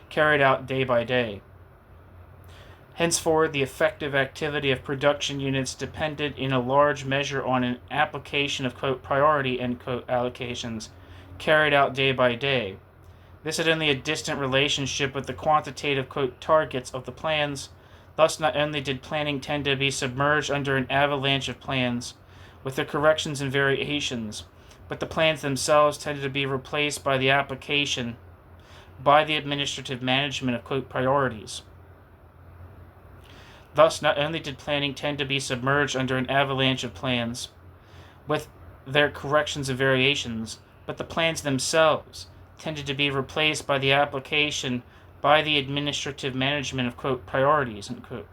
carried out day by day. Henceforward, the effective activity of production units depended in a large measure on an application of, quote, priority, end quote, allocations, carried out day by day. This had only a distant relationship with the quantitative, quote, targets of the plans, Thus, not only did planning tend to be submerged under an avalanche of plans, with their corrections and variations, but the plans themselves tended to be replaced by the application by the administrative management of, quote, priorities. Thus, not only did planning tend to be submerged under an avalanche of plans, with their corrections and variations, but the plans themselves tended to be replaced by the application by the administrative management of, quote, priorities, unquote.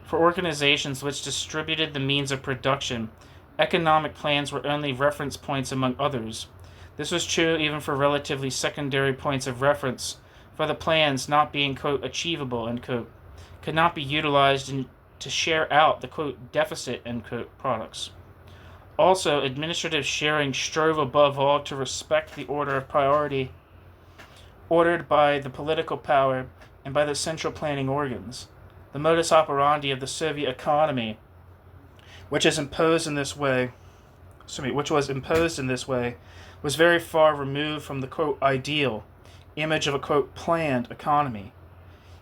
For organizations which distributed the means of production, economic plans were only reference points among others. This was true even for relatively secondary points of reference, for the plans not being, quote, achievable, unquote, could not be utilized to share out the, quote, deficit, unquote, products. Also, administrative sharing strove above all to respect the order of priority ordered by the political power and by the central planning organs. The modus operandi of the Soviet economy, which was imposed in this way, was very far removed from the, quote, ideal image of a, quote, planned economy.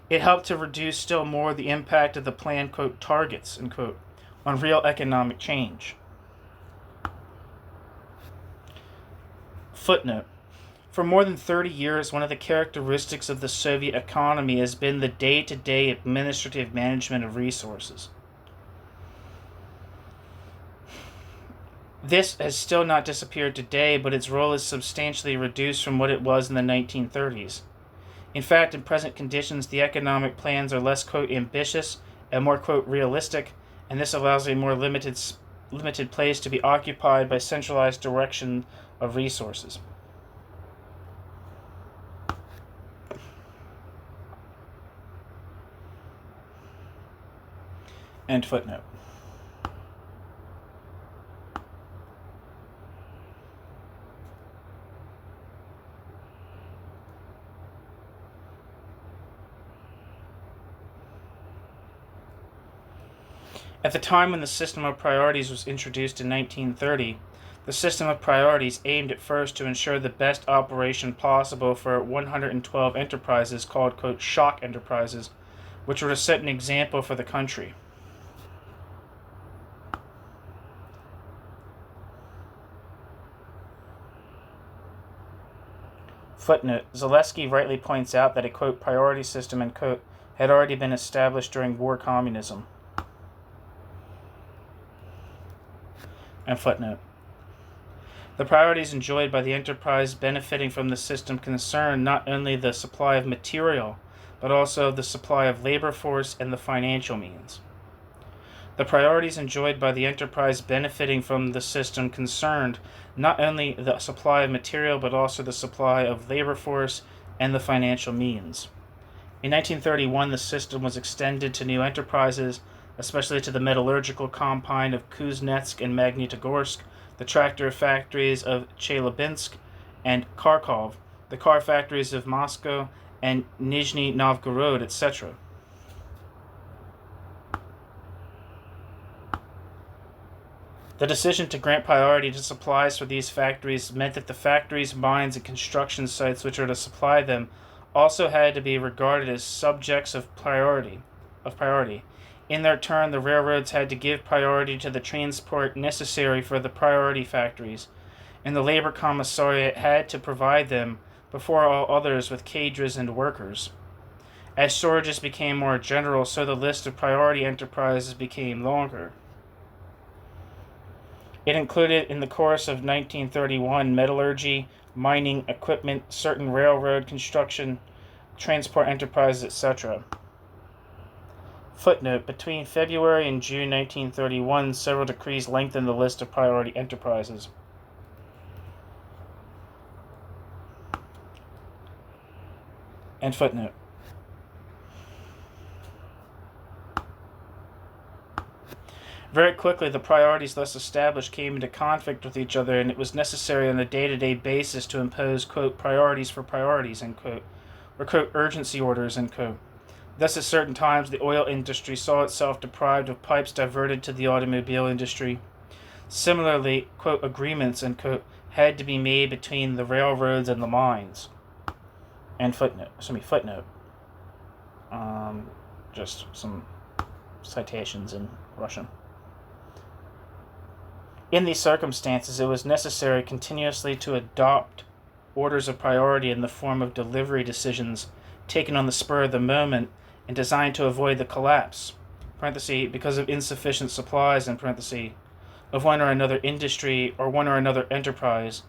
It helped to reduce still more the impact of the planned, quote, targets, unquote, on real economic change. Footnote. For more than 30 years, one of the characteristics of the Soviet economy has been the day-to-day administrative management of resources. This has still not disappeared today, but its role is substantially reduced from what it was in the 1930s. In fact, in present conditions, the economic plans are less, quote, ambitious and more, quote, realistic, and this allows a more limited place to be occupied by centralized direction of resources. End footnote. At the time when the system of priorities was introduced in 1930, the system of priorities aimed at first to ensure the best operation possible for 112 enterprises called, quote, shock enterprises, which were to set an example for the country. Footnote. Zaleski rightly points out that a, quote, priority system, end quote, had already been established during war communism. And footnote. The priorities enjoyed by the enterprise benefiting from the system concern not only the supply of material, but also the supply of labor force and the financial means. The priorities enjoyed by the enterprise benefiting from the system concerned not only the supply of material, but also the supply of labor force and the financial means. In 1931, the system was extended to new enterprises, especially to the metallurgical combine of Kuznetsk and Magnitogorsk, the tractor factories of Chelyabinsk and Kharkov, the car factories of Moscow and Nizhny Novgorod, etc. The decision to grant priority to supplies for these factories meant that the factories, mines, and construction sites which are to supply them also had to be regarded as subjects of priority. In their turn, the railroads had to give priority to the transport necessary for the priority factories, and the labor commissariat had to provide them before all others with cadres and workers. As shortages became more general, so the list of priority enterprises became longer. It included, in the course of 1931, metallurgy, mining, equipment, certain railroad construction, transport enterprises, etc. Footnote. Between February and June 1931, several decrees lengthened the list of priority enterprises. End footnote. Very quickly, the priorities thus established came into conflict with each other, and it was necessary on a day-to-day basis to impose, quote, priorities for priorities, end quote, or, quote, urgency orders, end quote. Thus, at certain times, the oil industry saw itself deprived of pipes diverted to the automobile industry. Similarly, quote, agreements, end quote, had to be made between the railroads and the mines. End footnote. just some citations in Russian. In these circumstances, it was necessary continuously to adopt orders of priority in the form of delivery decisions taken on the spur of the moment and designed to avoid the collapse, because of insufficient supplies, of one or another industry or one or another enterprise,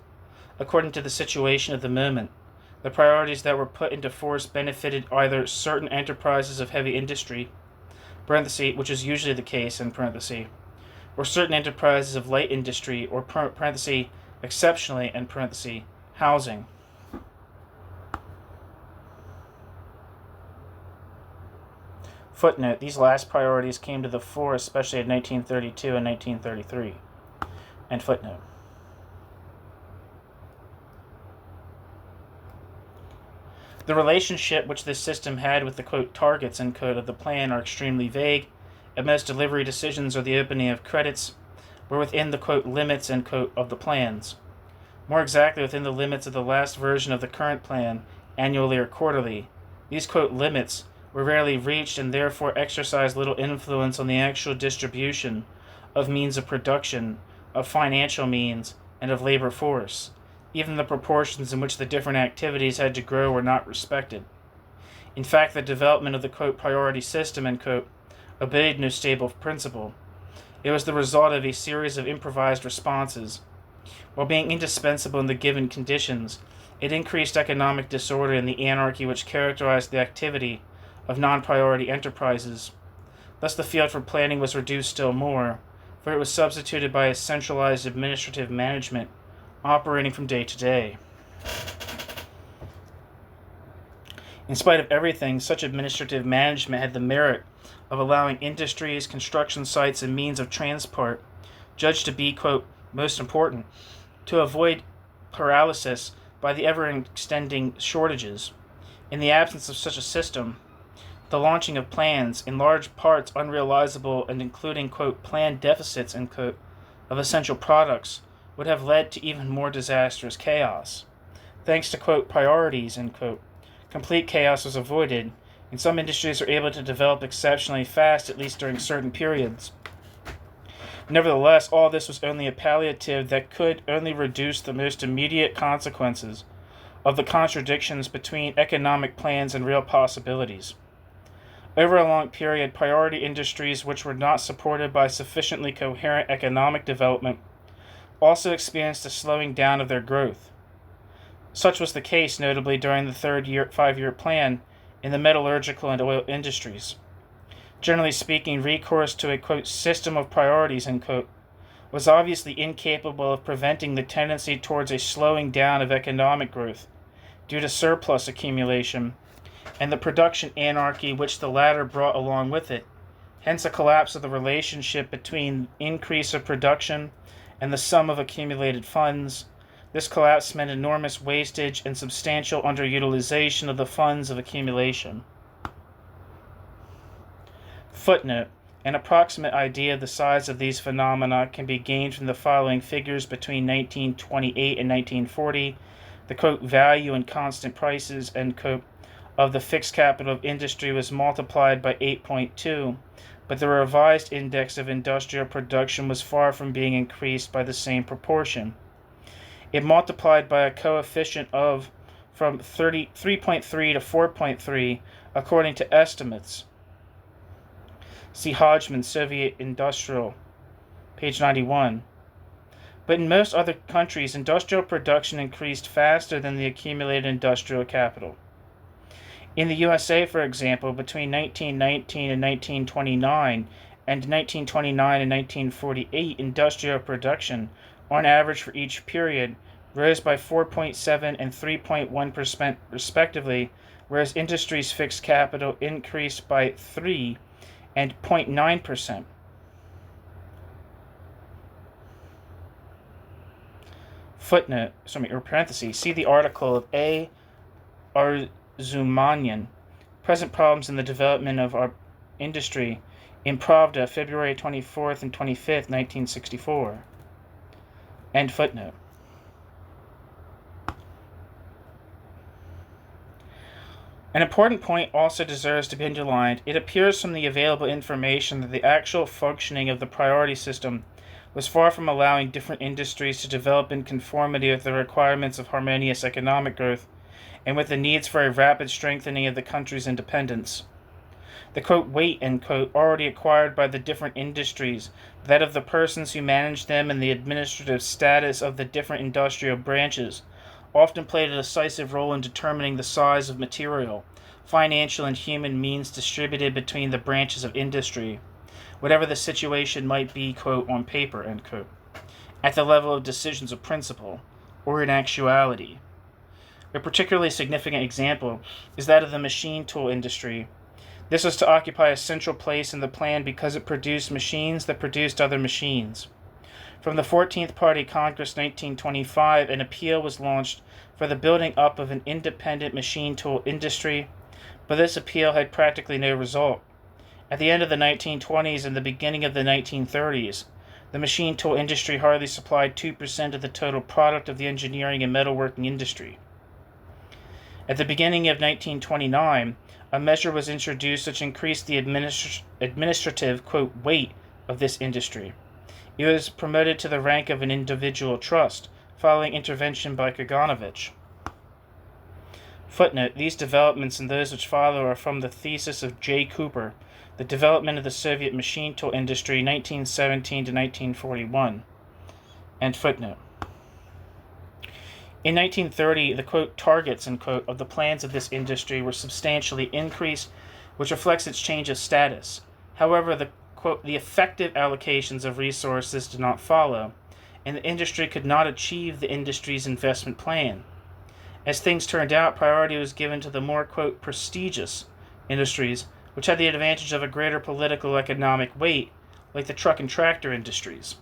according to the situation of the moment. The priorities that were put into force benefited either certain enterprises of heavy industry, which is usually the case, or certain enterprises of light industry, or exceptionally, housing. Footnote: these last priorities came to the fore especially in 1932 and 1933. End footnote. The relationship which this system had with the, quote, targets, end quote, of the plan are extremely vague. At most, delivery decisions or the opening of credits were within the, quote, limits, end quote, of the plans. More exactly, within the limits of the last version of the current plan, annually or quarterly. These, quote, limits were rarely reached and therefore exercised little influence on the actual distribution of means of production, of financial means, and of labor force. Even the proportions in which the different activities had to grow were not respected. In fact, the development of the, quote, priority system, end quote, obeyed no stable principle. It was the result of a series of improvised responses. While being indispensable in the given conditions, it increased economic disorder and the anarchy which characterized the activity of non-priority enterprises. Thus the field for planning was reduced still more, for it was substituted by a centralized administrative management operating from day to day. In spite of everything, such administrative management had the merit of allowing industries, construction sites, and means of transport, judged to be, quote, most important, to avoid paralysis by the ever-extending shortages. In the absence of such a system, the launching of plans, in large parts unrealizable and including, quote, planned deficits, end quote, of essential products, would have led to even more disastrous chaos. Thanks to, quote, priorities, end quote, complete chaos was avoided, and some industries were able to develop exceptionally fast, at least during certain periods. Nevertheless, all this was only a palliative that could only reduce the most immediate consequences of the contradictions between economic plans and real possibilities. Over a long period, priority industries which were not supported by sufficiently coherent economic development also experienced a slowing down of their growth. Such was the case, notably, during the third five-year plan in the metallurgical and oil industries. Generally speaking, recourse to a, quote, system of priorities, end quote, was obviously incapable of preventing the tendency towards a slowing down of economic growth due to surplus accumulation and the production anarchy which the latter brought along with it, hence a collapse of the relationship between increase of production and the sum of accumulated funds. This collapse meant enormous wastage and substantial underutilization of the funds of accumulation. Footnote: an approximate idea of the size of these phenomena can be gained from the following figures. Between 1928 and 1940, the, quote, value in constant prices, end quote, of the fixed capital of industry was multiplied by 8.2, but the revised index of industrial production was far from being increased by the same proportion. It multiplied by a coefficient of from 3.3 to 4.3 according to estimates. See Hodgman, Soviet Industrial, page 91. But in most other countries, industrial production increased faster than the accumulated industrial capital. In the USA, for example, between 1919 and 1929 and 1929 and 1948, industrial production, on average for each period, rose by 4.7 and 3.1% respectively, whereas industry's fixed capital increased by 3 and 0.9%. Parentheses. See the article of A. Arzumanyan, Present Problems in the Development of Our Industry, in Pravda, February 24th and 25th, 1964. End footnote. An important point also deserves to be underlined. It appears from the available information that the actual functioning of the priority system was far from allowing different industries to develop in conformity with the requirements of harmonious economic growth and with the needs for a rapid strengthening of the country's independence. The quote, weight, end quote, already acquired by the different industries, that of the persons who managed them and the administrative status of the different industrial branches, often played a decisive role in determining the size of material, financial, and human means distributed between the branches of industry, whatever the situation might be, quote, on paper, end quote, at the level of decisions of principle, or in actuality. A particularly significant example is that of the machine tool industry. This was to occupy a central place in the plan because it produced machines that produced other machines. From the 14th Party Congress 1925, an appeal was launched for the building up of an independent machine tool industry, but this appeal had practically no result. At the end of the 1920s and the beginning of the 1930s, the machine tool industry hardly supplied 2% of the total product of the engineering and metalworking industry. At the beginning of 1929, a measure was introduced which increased the administrative, quote, weight of this industry. It was promoted to the rank of an individual trust, following intervention by Kaganovich. Footnote, these developments and those which follow are from the thesis of J. Cooper, The Development of the Soviet Machine Tool Industry, 1917 to 1941. End footnote. In 1930, the, quote, targets, end quote, of the plans of this industry were substantially increased, which reflects its change of status. However, the, quote, the effective allocations of resources did not follow, and the industry could not achieve the industry's investment plan. As things turned out, priority was given to the more, quote, prestigious industries, which had the advantage of a greater political economic weight, like the truck and tractor industries.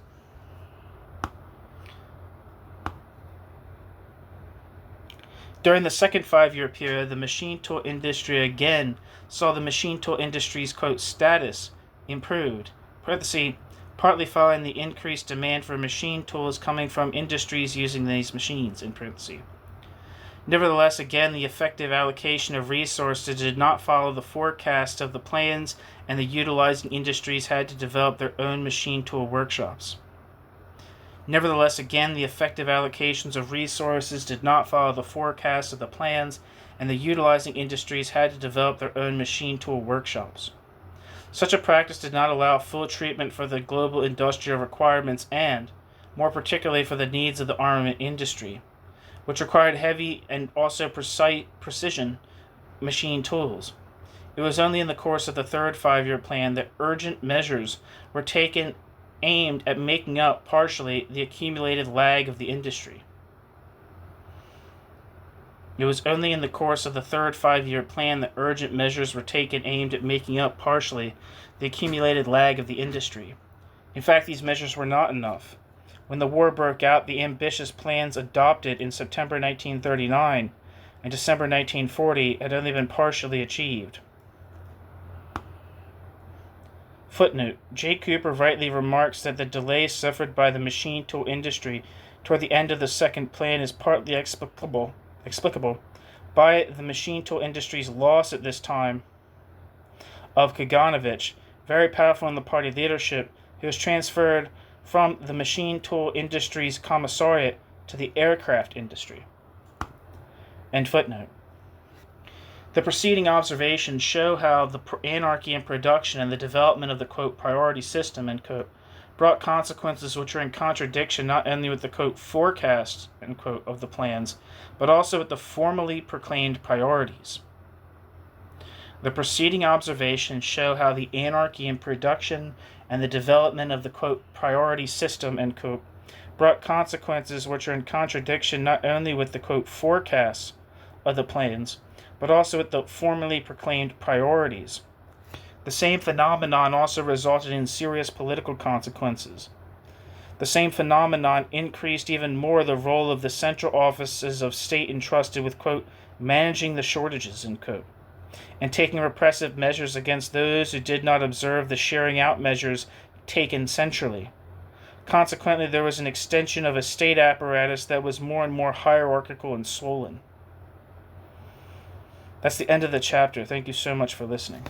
During the second five-year period, the machine tool industry again saw the machine tool industry's, quote, status improved, partly following the increased demand for machine tools coming from industries using these machines, in parentheses. Nevertheless, again, the effective allocation of resources did not follow the forecast of the plans, and the utilizing industries had to develop their own machine tool workshops. Nevertheless, again, the effective allocations of resources did not follow the forecast of the plans, and the utilizing industries had to develop their own machine tool workshops. Such a practice did not allow full treatment for the global industrial requirements and, more particularly, for the needs of the armament industry, which required heavy and also precision machine tools. It was only in the course of the third five-year plan that urgent measures were taken aimed at making up partially the accumulated lag of the industry. It was only in the course of the third five-year plan that urgent measures were taken aimed at making up partially the accumulated lag of the industry. In fact, these measures were not enough. When the war broke out, the ambitious plans adopted in September 1939 and December 1940 had only been partially achieved. Footnote, J. Cooper rightly remarks that the delay suffered by the machine tool industry toward the end of the second plan is partly explicable by the machine tool industry's loss at this time of Kaganovich, very powerful in the party leadership, who was transferred from the machine tool industry's commissariat to the aircraft industry. End footnote. The preceding observations show how the anarchy in production and the development of the, quote, priority system, end quote, brought consequences which are in contradiction not only with the, quote, forecasts, end quote, of the plans, but also with the formally proclaimed priorities. The preceding observations show how the anarchy in production and the development of the, quote, priority system, end quote, brought consequences which are in contradiction not only with the, quote, forecasts of the plans, but also with the formally proclaimed priorities. The same phenomenon also resulted in serious political consequences. The same phenomenon increased even more the role of the central offices of state entrusted with, quote, managing the shortages, end quote, and taking repressive measures against those who did not observe the sharing out measures taken centrally. Consequently, there was an extension of a state apparatus that was more and more hierarchical and swollen. That's the end of the chapter. Thank you so much for listening.